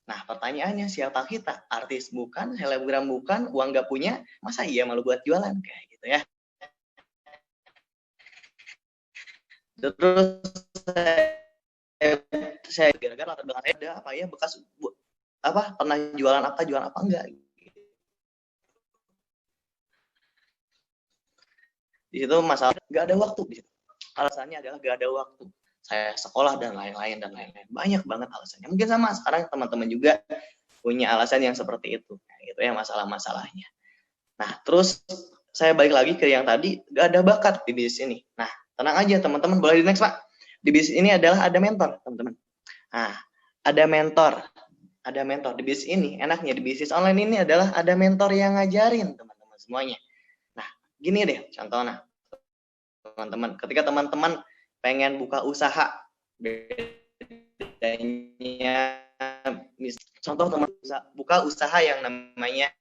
Nah, pertanyaannya siapa kita? Artis bukan, selebgram bukan, uang nggak punya, masa iya malu buat jualan? Kayak gitu ya. Terus saya gara-gara latar belakang saya ada bekas pernah jualan apa enggak. Di situ masalah nggak ada waktu di situ. Alasannya adalah nggak ada waktu. Saya sekolah dan lain-lain. Banyak banget alasannya. Mungkin sama sekarang teman-teman juga punya alasan yang seperti itu. Nah, itu ya masalah-masalahnya. Nah, terus saya balik lagi ke yang tadi, nggak ada bakat di bisnis ini. Nah, tenang aja teman-teman, boleh di next Pak. Di bisnis ini adalah ada mentor, teman-teman. Nah, ada mentor. Ada mentor di bisnis ini. Enaknya di bisnis online ini adalah ada mentor yang ngajarin teman-teman semuanya. Gini deh contohnya teman-teman, ketika teman-teman pengen buka usaha, bedanya contoh teman buka usaha yang namanya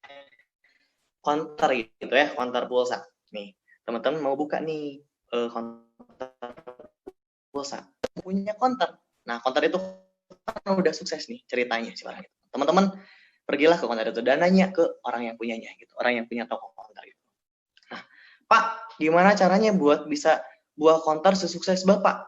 konter gitu ya, konter pulsa nih, teman-teman mau buka nih konter pulsa, punya konter. Nah, konter itu kan udah sukses nih ceritanya si orang itu. Teman-teman pergilah ke konter itu dan nanya ke orang yang punyanya gitu, orang yang punya toko konter itu. Pak, gimana caranya buat bisa buat konter sesukses Bapak?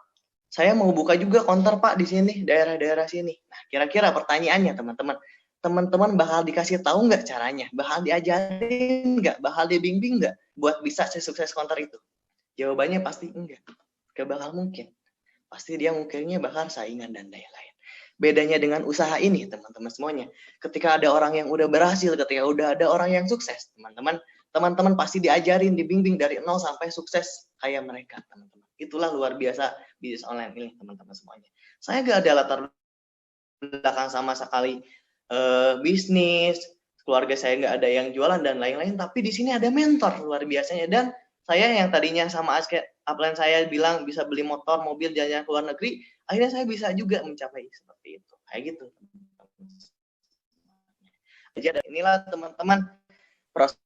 Saya mau buka juga konter Pak di sini, daerah-daerah sini. Nah, kira-kira pertanyaannya teman-teman, teman-teman bakal dikasih tahu nggak caranya? Bakal diajarin nggak? Bakal dibimbing nggak buat bisa sesukses konter itu? Jawabannya pasti enggak. Nggak bakal mungkin. Pasti dia mungkinnya bakal saingan dan lain-lain. Bedanya dengan usaha ini, teman-teman semuanya, ketika ada orang yang udah berhasil, ketika udah ada orang yang sukses, teman-teman teman-teman pasti diajarin, dibimbing dari nol sampai sukses kayak mereka, teman-teman. Itulah luar biasa bisnis online ini, teman-teman semuanya. Saya gak ada latar belakang sama sekali bisnis, keluarga saya nggak ada yang jualan dan lain-lain, tapi di sini ada mentor luar biasanya. Dan saya yang tadinya sama upline saya bilang bisa beli motor, mobil, jalan-jalan ke luar negeri, akhirnya saya bisa juga mencapai seperti itu, kayak gitu. Jadi inilah teman-teman proses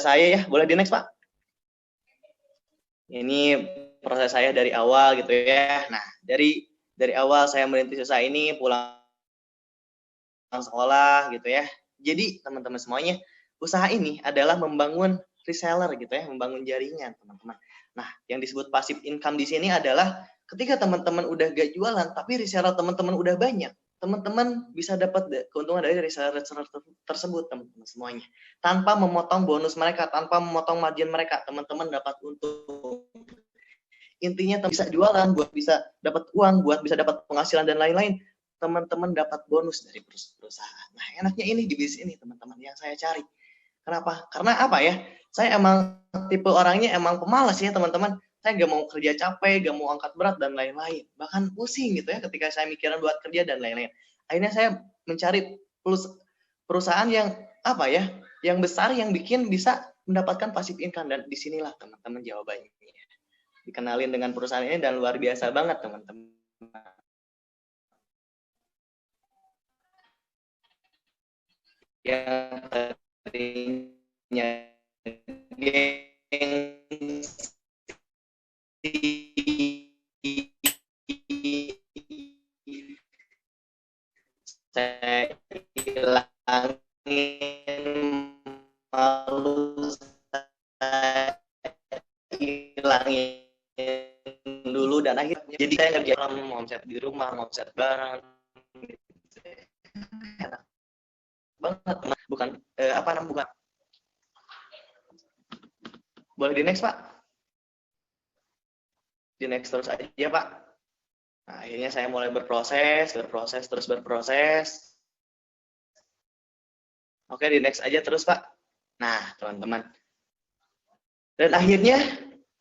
saya ya. Boleh di next Pak? Ini proses saya dari awal gitu ya. Nah, dari awal saya merintis usaha ini, pulang sekolah gitu ya. Jadi teman-teman semuanya, usaha ini adalah membangun reseller gitu ya, membangun jaringan teman-teman. Nah, yang disebut passive income di sini adalah ketika teman-teman udah gak jualan, tapi reseller teman-teman udah banyak, teman-teman bisa dapat keuntungan dari reseller tersebut teman-teman semuanya. Tanpa memotong bonus mereka, tanpa memotong margin mereka, teman-teman dapat untung. Intinya bisa jualan, buat bisa dapat uang, buat bisa dapat penghasilan dan lain-lain. Teman-teman dapat bonus dari perusahaan. Nah, enaknya ini di bisnis ini teman-teman yang saya cari. Kenapa? Karena apa ya? Saya emang tipe orangnya emang pemalas ya teman-teman. Saya gak mau kerja capek, gak mau angkat berat dan lain-lain. Bahkan pusing gitu ya ketika saya mikirin buat kerja dan lain-lain. Akhirnya saya mencari perusahaan yang apa ya? Yang besar yang bikin bisa mendapatkan passive income, dan disinilah teman-teman jawabannya. Dikenalin dengan perusahaan ini dan luar biasa banget teman-teman. Yang tadinya saya hilangin malu, saya hilangin dulu, dan akhirnya jadi saya ngerjain omset di rumah, omset barang enak banget, bukan bukan. Boleh di next Pak? Di next terus aja Pak. Nah, akhirnya saya mulai berproses. Oke, di next aja terus Pak. Nah, teman-teman. Dan akhirnya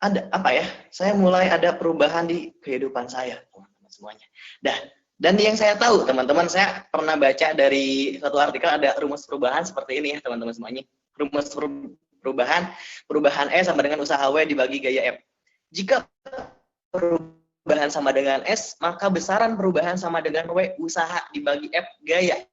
ada apa ya? Saya mulai ada perubahan di kehidupan saya, teman-teman semuanya. Dan yang saya tahu, teman-teman, saya pernah baca dari satu artikel ada rumus perubahan seperti ini ya, teman-teman semuanya. Rumus perubahan E sama dengan usaha W dibagi gaya F. Jika perubahan sama dengan S, maka besaran perubahan sama dengan W, usaha dibagi F, gaya.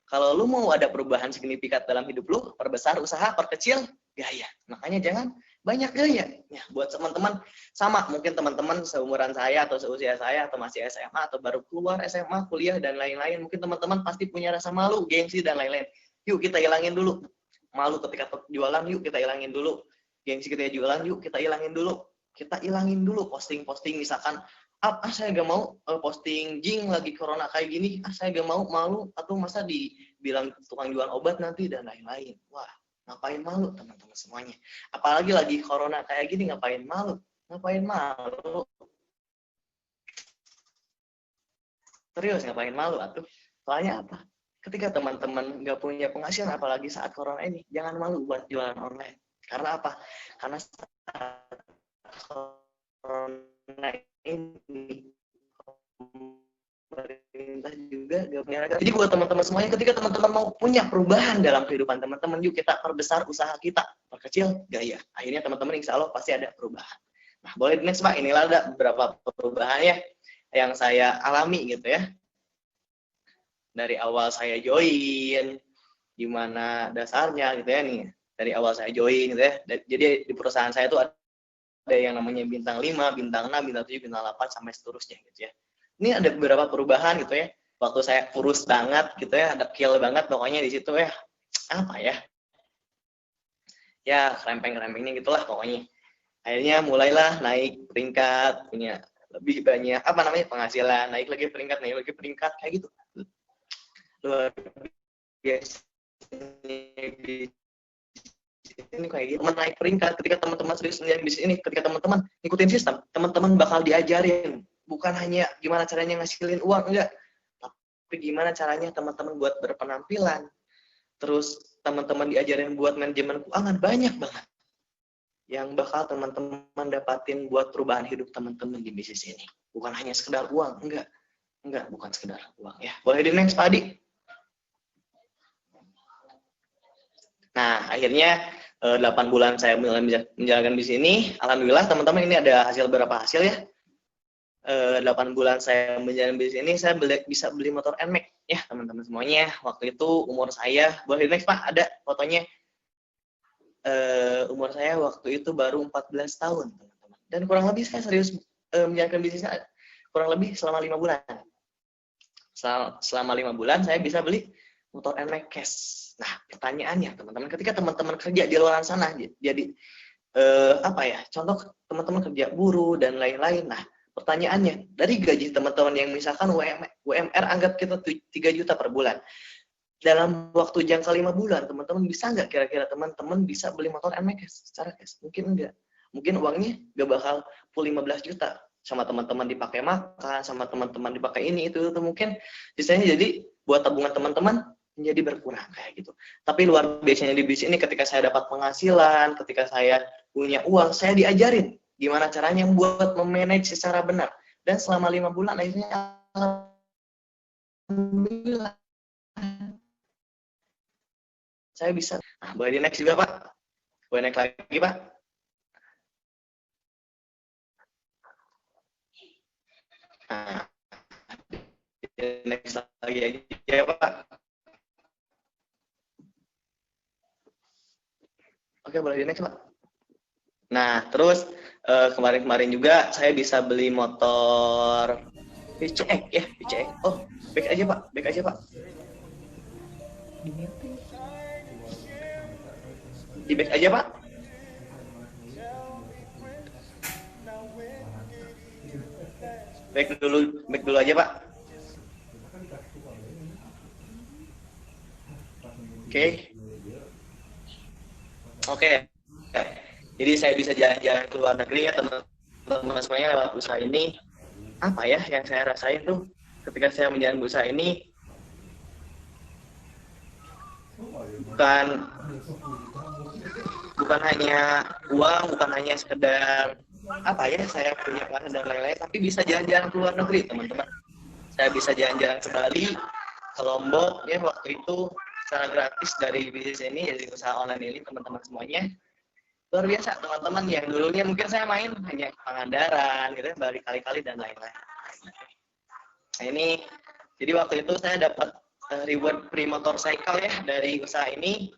Kalau lu mau ada perubahan signifikan dalam hidup lu, perbesar usaha, perkecil gaya. Makanya jangan banyak gaya. Ya, buat teman-teman sama, mungkin teman-teman seumuran saya atau seusia saya atau masih SMA atau baru keluar SMA, kuliah dan lain-lain, mungkin teman-teman pasti punya rasa malu, gengsi dan lain-lain. Yuk kita hilangin dulu. Malu ketika jualan, yuk kita hilangin dulu. Gengsi ketika jualan, yuk kita hilangin dulu. Kita hilangin dulu posting-posting misalkan, saya gak mau posting jing lagi corona kayak gini, saya gak mau, malu, atau masa dibilang tukang jual obat nanti dan lain-lain. Wah, ngapain malu teman-teman semuanya, apalagi lagi corona kayak gini, ngapain malu, serius ngapain malu atuh. Soalnya apa, ketika teman-teman nggak punya penghasilan, apalagi saat corona ini, jangan malu buat jualan online. Karena apa? Karena saat corona ini pemerintah juga gak punya raga. Jadi buat teman-teman semuanya, ketika teman-teman mau punya perubahan dalam kehidupan teman-teman, yuk kita perbesar usaha kita, perkecil gaya. Akhirnya teman-teman insya Allah pasti ada perubahan. Nah, boleh next Pak, inilah ada beberapa perubahannya yang saya alami gitu ya. Dari awal saya join, gimana dasarnya gitu ya nih. Dari awal saya join gitu ya. Jadi di perusahaan saya tuh ada yang namanya bintang 5, bintang 6, bintang 7, bintang 8 sampai seterusnya gitu ya. Ini ada beberapa perubahan gitu ya. Waktu saya kurus banget gitu ya, ada kill banget pokoknya di situ ya. Apa ya? Ya, krempeng-krempengnya gitulah pokoknya. Akhirnya mulailah naik peringkat, punya lebih banyak penghasilan, naik lagi peringkat kayak gitu. Luar biasa. Ini kayak gitu, menaik peringkat ketika teman-teman serius menjadi bisnis ini, ketika teman-teman ngikutin sistem, teman-teman bakal diajarin bukan hanya gimana caranya ngasilin uang, enggak, tapi gimana caranya teman-teman buat berpenampilan, terus teman-teman diajarin buat manajemen keuangan, banyak banget yang bakal teman-teman dapatin buat perubahan hidup teman-teman di bisnis ini. Bukan hanya sekedar uang, enggak, bukan sekedar uang ya. Boleh di next, Pak Adi. Nah, akhirnya 8 bulan saya menjalankan bisnis ini, alhamdulillah teman-teman, ini ada beberapa hasil ya. 8 bulan saya menjalani bisnis ini, saya bisa beli motor NMAX ya teman-teman semuanya. Waktu itu umur saya, boleh di next Pak, ada fotonya. Umur saya waktu itu baru 14 tahun teman-teman. Dan kurang lebih saya serius menjalankan bisnisnya kurang lebih selama 5 bulan. Selama 5 bulan saya bisa beli motor NMAX cash. Nah, pertanyaannya teman-teman, ketika teman-teman kerja di luar sana, jadi contoh teman-teman kerja buruh dan lain-lain. Nah, pertanyaannya, dari gaji teman-teman yang misalkan UMR anggap kita 3 juta per bulan, dalam waktu jangka 5 bulan, teman-teman bisa nggak kira-kira teman-teman bisa beli motor NMAX secara cash? Mungkin enggak. Mungkin uangnya nggak bakal full 15 juta. Sama teman-teman dipakai makan, sama teman-teman dipakai ini, itu mungkin sisanya jadi buat tabungan teman-teman menjadi berkurang kayak gitu. Tapi luar biasanya di bisnis ini, ketika saya dapat penghasilan, ketika saya punya uang, saya diajarin gimana caranya buat memanage secara benar. Dan selama 5 bulan akhirnya alhamdulillah saya bisa. Nah, boleh di next juga Pak. Boleh next lagi Pak. Nah, next lagi aja ya Pak. Oke, boleh di next Pak. Nah, terus kemarin-kemarin juga saya bisa beli motor PCX ya, PCX. Oh, back aja Pak, back aja Pak. Di back aja Pak. Back dulu aja Pak. Oke. Jadi saya bisa jalan-jalan ke luar negeri ya teman-teman semuanya lewat usaha ini. Apa ya yang saya rasain tuh ketika saya menjalani usaha ini, bukan hanya uang, bukan hanya sekedar saya punya penghasilan dan lain-lain, tapi bisa jalan-jalan ke luar negeri teman-teman. Saya bisa jalan-jalan ke Bali, ke Lombok ya waktu itu secara gratis dari bisnis ini, dari usaha online ini teman-teman semuanya. Luar biasa teman-teman, yang dulunya mungkin saya main hanya Pangandaran gitu ya, balik kali-kali dan lain-lain. Nah ini, jadi waktu itu saya dapat reward free motorcycle ya dari usaha ini.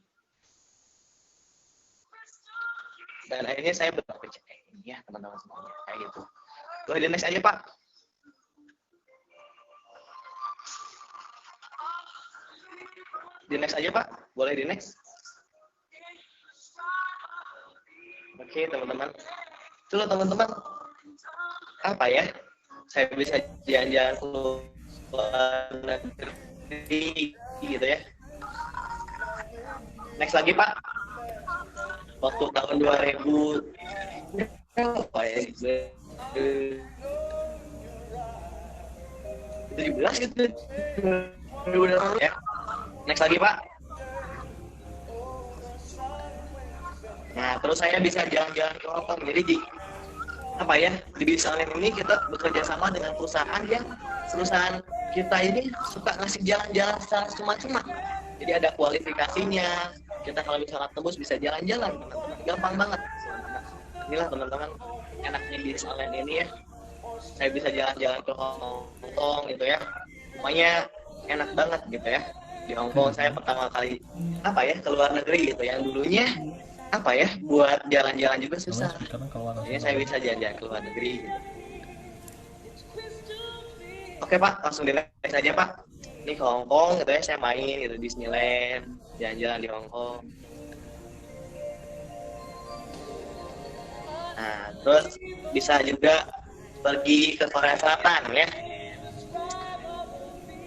Dan akhirnya saya berpikir ini ya teman-teman semuanya kayak gitu. Boleh di next aja Pak. Di next aja Pak, boleh di next. Oke teman-teman, itu loh teman-teman, saya bisa jalan-jalan ke luar negeri gitu ya. Next lagi Pak, waktu tahun 2000 17 gitu ya. Next lagi Pak. Nah, terus saya bisa jalan-jalan ke Hongkong. Jadi di bisnis online ini kita bekerja sama dengan perusahaan kita ini suka ngasih jalan-jalan secara cuma-cuma. Jadi ada kualifikasinya. Kita kalau misalnya tembus bisa jalan-jalan, teman-teman. Gampang banget. Inilah teman-teman enaknya bisnis online ini ya. Saya bisa jalan-jalan ke Hongkong gitu ya. Pokoknya enak banget gitu ya. Di Hongkong saya pertama kali ke luar negeri gitu. Yang dulunya buat jalan-jalan juga susah. Jadi saya bisa jalan-jalan ke luar negeri gitu. Oke Pak, langsung di next aja Pak. Ini ke Hongkong gitu ya, saya main gitu Disneyland, jalan-jalan di Hongkong. Nah, terus bisa juga pergi ke Korea Selatan ya.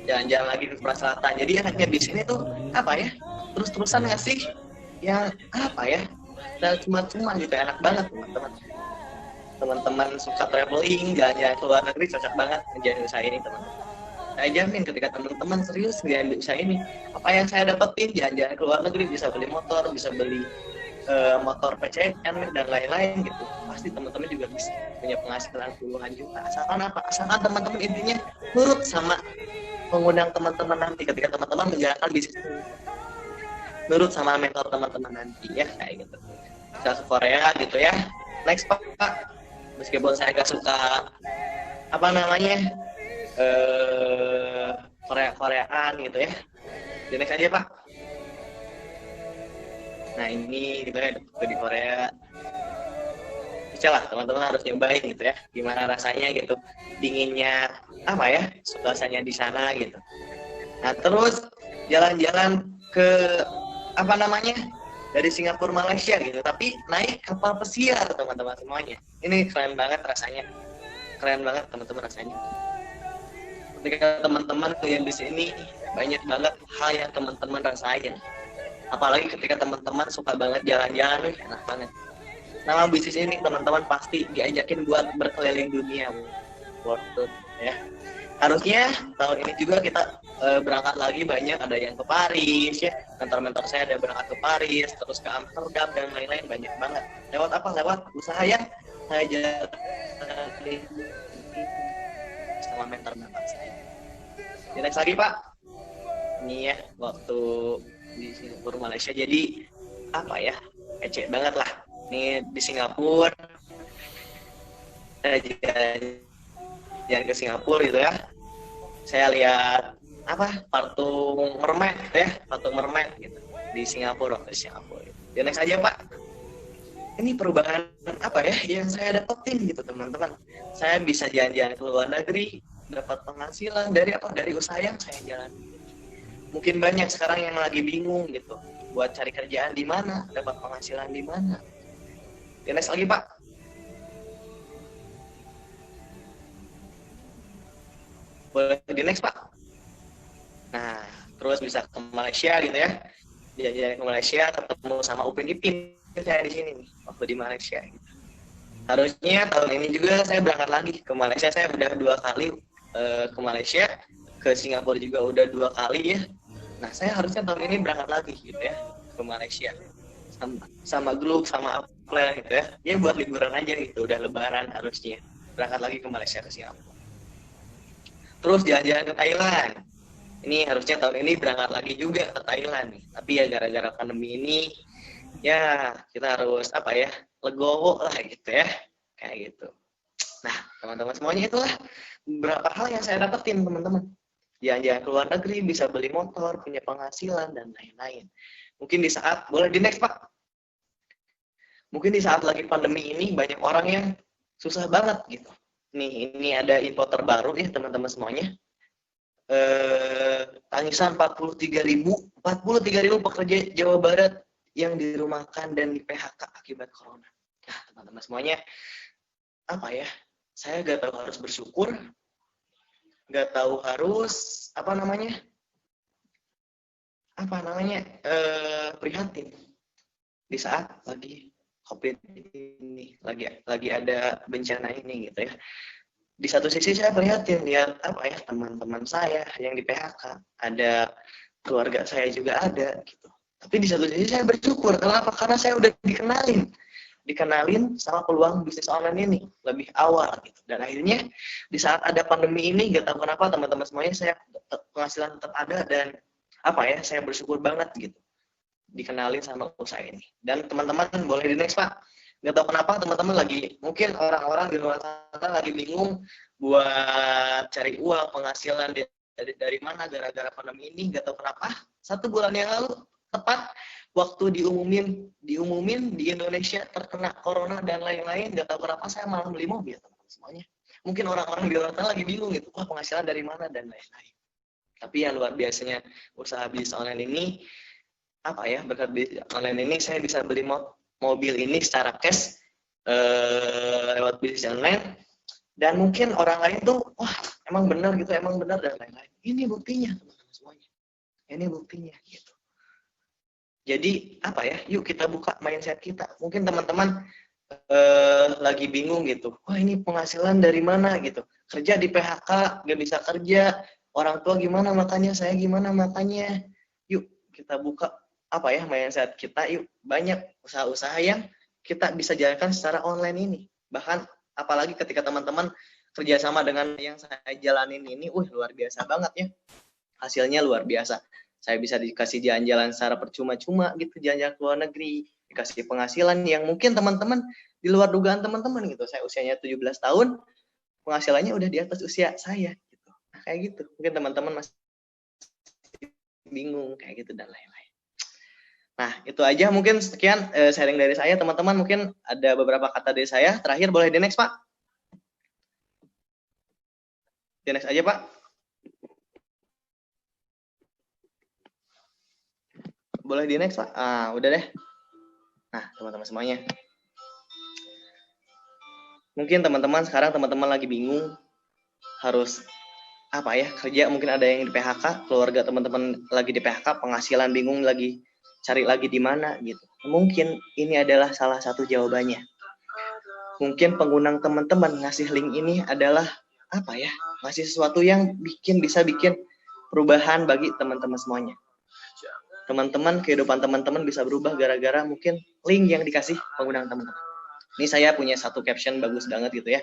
Jalan-jalan lagi ke Korea Selatan. Jadi enaknya di sini tuh terus-terusan ngasih yang dan cuma-cuma gitu, enak banget teman-teman suka traveling, jalan-jalan ke luar negeri, cocok banget menjadi usaha ini teman-teman. saya jamin ketika teman-teman serius ngambil usaha ini, apa yang saya dapetin, jalan-jalan ke luar negeri, bisa beli motor, bisa beli motor PCM dan lain-lain gitu, pasti teman-teman juga bisa punya penghasilan puluhan juta. Asalkan apa? Asalkan teman-teman intinya nurut sama mengundang teman-teman nanti ketika teman-teman menjalankan bisnis ini, nurut sama mentor teman-teman nanti ya, kayak gitu. Bisa ke Korea gitu ya. Next Pak, meskipun saya gak suka apa namanya Koreaan gitu ya, di next aja Pak. Nah ini gitu ya, di Korea bisa lah, teman-teman harus nyobain gitu ya, gimana rasanya gitu, dinginnya apa ya, suasananya di sana gitu. Nah terus jalan-jalan ke apa namanya, dari Singapura Malaysia gitu, tapi naik kapal pesiar teman-teman semuanya. Ini keren banget rasanya, keren banget teman-teman rasanya. Ketika teman-teman yang di sini banyak banget hal yang teman-teman rasain. Apalagi ketika teman-teman suka banget jalan-jalan, enak banget. Nama bisnis ini teman-teman pasti diajakin buat berkeliling dunia, worth it, ya. Harusnya tahun ini juga kita berangkat lagi banyak, ada yang ke Paris ya, mentor-mentor saya ada berangkat ke Paris, terus ke Amsterdam dan lain-lain, banyak banget. Lewat apa? Lewat usaha yang saya jalani sama mentor-mentor saya. Next lagi Pak, ini ya waktu di Singapura Malaysia, jadi apa ya, kece banget lah. Ini di Singapura, jalan ke Singapura gitu ya, saya lihat apa, patung mermaid ya, patung mermaid gitu di Singapura, waktu di Singapura. Ya next aja Pak, ini perubahan apa ya yang saya dapetin gitu teman-teman. Saya bisa jalan-jalan ke luar negeri, dapat penghasilan dari apa, dari usaha yang saya jalani. Mungkin banyak sekarang yang lagi bingung gitu, buat cari kerjaan di mana, dapat penghasilan di mana. Ya next lagi Pak. Boleh di next Pak. Nah, terus bisa ke Malaysia gitu ya. Jalan-jalan ke Malaysia, ketemu sama Upin Ipin saya di sini nih, waktu di Malaysia gitu. Harusnya tahun ini juga saya berangkat lagi ke Malaysia. Saya udah 2 kali ke Malaysia, ke Singapura juga udah 2 kali ya. Nah, saya harusnya tahun ini berangkat lagi gitu ya ke Malaysia sama grup, sama apa gitu ya. Ya buat liburan aja gitu, udah lebaran harusnya berangkat lagi ke Malaysia, ke Singapura. Terus jalan-jalan ke Thailand. Ini harusnya tahun ini berangkat lagi juga ke Thailand nih. Tapi ya gara-gara pandemi ini ya kita harus apa ya, legowo lah gitu ya, kayak gitu. Nah, teman-teman semuanya itulah beberapa hal yang saya dapetin teman-teman. Jalan-jalan ke luar negeri, bisa beli motor, punya penghasilan, dan lain-lain. Mungkin di saat, boleh di next Pak. Mungkin di saat lagi pandemi ini, banyak orang yang susah banget gitu. Nih, ini ada info terbaru ya teman-teman semuanya. Tangisan 43.000 pekerja Jawa Barat yang dirumahkan dan di PHK akibat corona. Nah, teman-teman semuanya, apa ya, saya gak tahu harus bersyukur, nggak tahu harus prihatin di saat lagi COVID ini, lagi ada bencana ini gitu ya. Di satu sisi saya prihatin lihat apa ya, teman-teman saya yang di PHK, ada keluarga saya juga ada gitu. Tapi di satu sisi saya bersyukur, kenapa? Karena saya udah dikenalin sama peluang bisnis online ini lebih awal gitu. Dan akhirnya di saat ada pandemi ini, gak tahu kenapa teman-teman semuanya, saya penghasilan tetap ada, dan apa ya, saya bersyukur banget gitu dikenalin sama usaha ini. Dan teman-teman boleh di next Pak. Gak tahu kenapa teman-teman lagi, mungkin orang-orang di luar sana lagi bingung buat cari uang, penghasilan dari mana gara-gara pandemi ini. Gak tahu kenapa 1 bulan yang lalu tepat waktu diumumin di Indonesia terkena corona dan lain-lain, gak tahu kenapa saya malah beli mobil teman-teman semuanya. Mungkin orang-orang di luar sana lagi bingung gitu, wah penghasilan dari mana dan lain-lain. Tapi yang luar biasanya usaha bisnis online ini, apa ya, berkat bisnis online ini saya bisa beli mobil ini secara cash lewat bisnis online. Dan mungkin orang lain tuh, wah emang benar gitu, emang benar dan lain-lain. Ini buktinya teman-teman semuanya. Ini buktinya gitu. Jadi apa ya, yuk kita buka mindset kita. Mungkin teman-teman lagi bingung gitu, wah ini penghasilan dari mana gitu, kerja di PHK gak bisa kerja, orang tua gimana makannya, saya gimana makannya. Yuk kita buka mindset kita, yuk banyak usaha-usaha yang kita bisa jalankan secara online ini. Bahkan apalagi ketika teman-teman kerjasama dengan yang saya jalanin ini, luar biasa banget ya. Hasilnya luar biasa. Saya bisa dikasih jalan-jalan secara percuma-cuma gitu, jalan-jalan ke luar negeri, dikasih penghasilan yang mungkin teman-teman di luar dugaan teman-teman gitu. Saya usianya 17 tahun, penghasilannya udah di atas usia saya gitu. Nah, kayak gitu. Mungkin teman-teman masih bingung kayak gitu dan lain-lain. Nah, itu aja mungkin sekian sharing dari saya, teman-teman. Mungkin ada beberapa kata dari saya. Terakhir boleh di next, Pak. Di next aja, Pak. Boleh di next, Pak. Udah deh. Nah, teman-teman semuanya. Mungkin teman-teman sekarang lagi bingung harus kerja, mungkin ada yang di PHK, keluarga teman-teman lagi di PHK, penghasilan bingung lagi cari lagi di mana gitu. Mungkin ini adalah salah satu jawabannya. Mungkin pengguna teman-teman ngasih link ini adalah ngasih sesuatu yang bisa bikin perubahan bagi teman-teman semuanya. Teman-teman, kehidupan teman-teman bisa berubah gara-gara mungkin link yang dikasih pengguna teman-teman. Ini saya punya satu caption bagus banget gitu ya.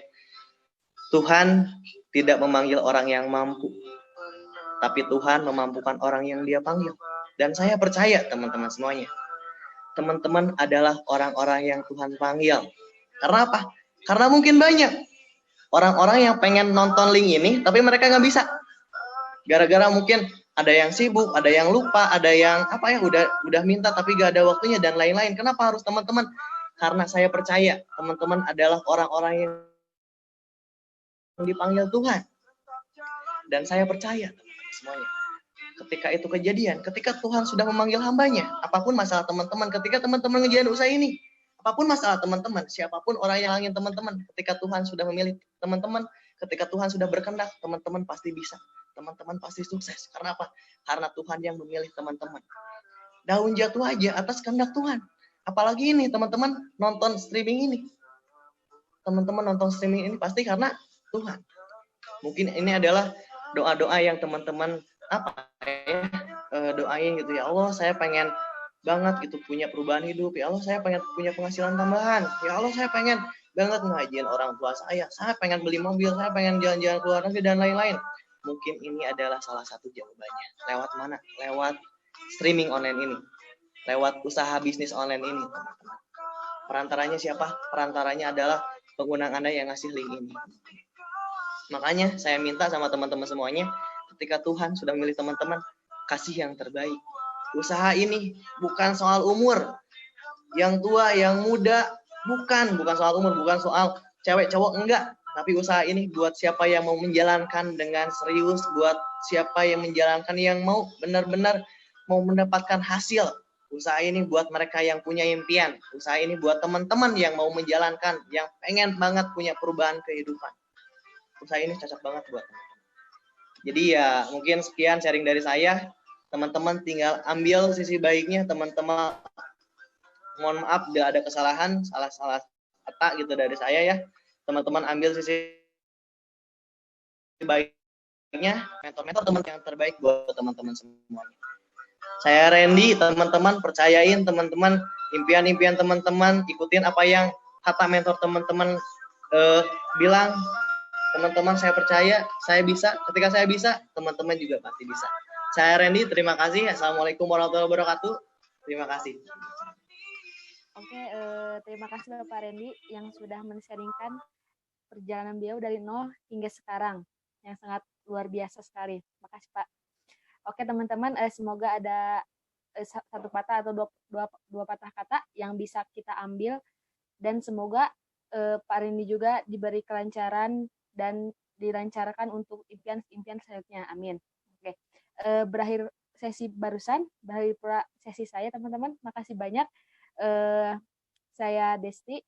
Tuhan tidak memanggil orang yang mampu, tapi Tuhan memampukan orang yang Dia panggil. Dan saya percaya teman-teman semuanya, teman-teman adalah orang-orang yang Tuhan panggil. Karena apa? Karena mungkin banyak orang-orang yang pengen nonton link ini, tapi mereka nggak bisa. Gara-gara mungkin ada yang sibuk, ada yang lupa, ada yang udah minta tapi nggak ada waktunya dan lain-lain. Kenapa harus teman-teman? Karena saya percaya teman-teman adalah orang-orang yang dipanggil Tuhan. Dan saya percaya teman-teman semuanya, ketika itu kejadian, ketika Tuhan sudah memanggil hambanya, apapun masalah teman-teman, ketika teman-teman ngejalanin usaha ini, apapun masalah teman-teman, siapapun orang yang ingin teman-teman, ketika Tuhan sudah memilih teman-teman, ketika Tuhan sudah berkehendak, teman-teman pasti bisa, teman-teman pasti sukses. Karena apa? Karena Tuhan yang memilih teman-teman. Daun jatuh aja atas kehendak Tuhan. Apalagi ini teman-teman nonton streaming ini. Teman-teman nonton streaming ini pasti karena Tuhan. Mungkin ini adalah doa-doa yang teman-teman doain gitu, ya Allah saya pengen banget gitu punya perubahan hidup, ya Allah saya pengen punya penghasilan tambahan, ya Allah saya pengen banget ngajiin orang tua saya pengen beli mobil, saya pengen jalan-jalan ke luar negeri dan lain-lain. Mungkin ini adalah salah satu jawabannya. Lewat mana? Lewat streaming online ini, lewat usaha bisnis online ini, teman-teman. Perantaranya siapa? Perantaranya adalah pengguna Anda yang ngasih link ini. Makanya saya minta sama teman-teman semuanya, ketika Tuhan sudah memilih teman-teman, kasih yang terbaik. Usaha ini bukan soal umur, yang tua, yang muda, bukan soal umur, bukan soal cewek cowok, enggak. Tapi usaha ini buat siapa yang mau menjalankan dengan serius, buat siapa yang menjalankan yang mau benar-benar mau mendapatkan hasil. Usaha ini buat mereka yang punya impian. Usaha ini buat teman-teman yang mau menjalankan, yang pengen banget punya perubahan kehidupan. Usaha ini cocok banget buat teman-teman. Jadi ya mungkin sekian sharing dari saya. Teman-teman tinggal ambil sisi baiknya. Teman-teman mohon maaf bila ada kesalahan, salah kata gitu dari saya ya. Teman-teman ambil sisi baiknya. Mentor-mentor teman yang terbaik buat teman-teman semuanya. Saya Randy, teman-teman percayain teman-teman impian-impian teman-teman, ikutin apa yang kata mentor teman-teman bilang. Teman-teman saya percaya, saya bisa. Ketika saya bisa, teman-teman juga pasti bisa. Saya Randy, terima kasih. Assalamualaikum warahmatullahi wabarakatuh. Terima kasih. Oke, terima kasih Bapak Randy yang sudah men-sharingkan perjalanan beliau dari nol hingga sekarang yang sangat luar biasa sekali. Terima kasih Pak. Oke teman-teman, semoga ada satu patah atau dua patah kata yang bisa kita ambil, dan semoga Pak Randy juga diberi kelancaran dan dilancarkan untuk impian selanjutnya. Amin. Oke. Berakhir sesi barusan, berakhir pula sesi saya teman-teman. Makasih banyak. Saya Desti.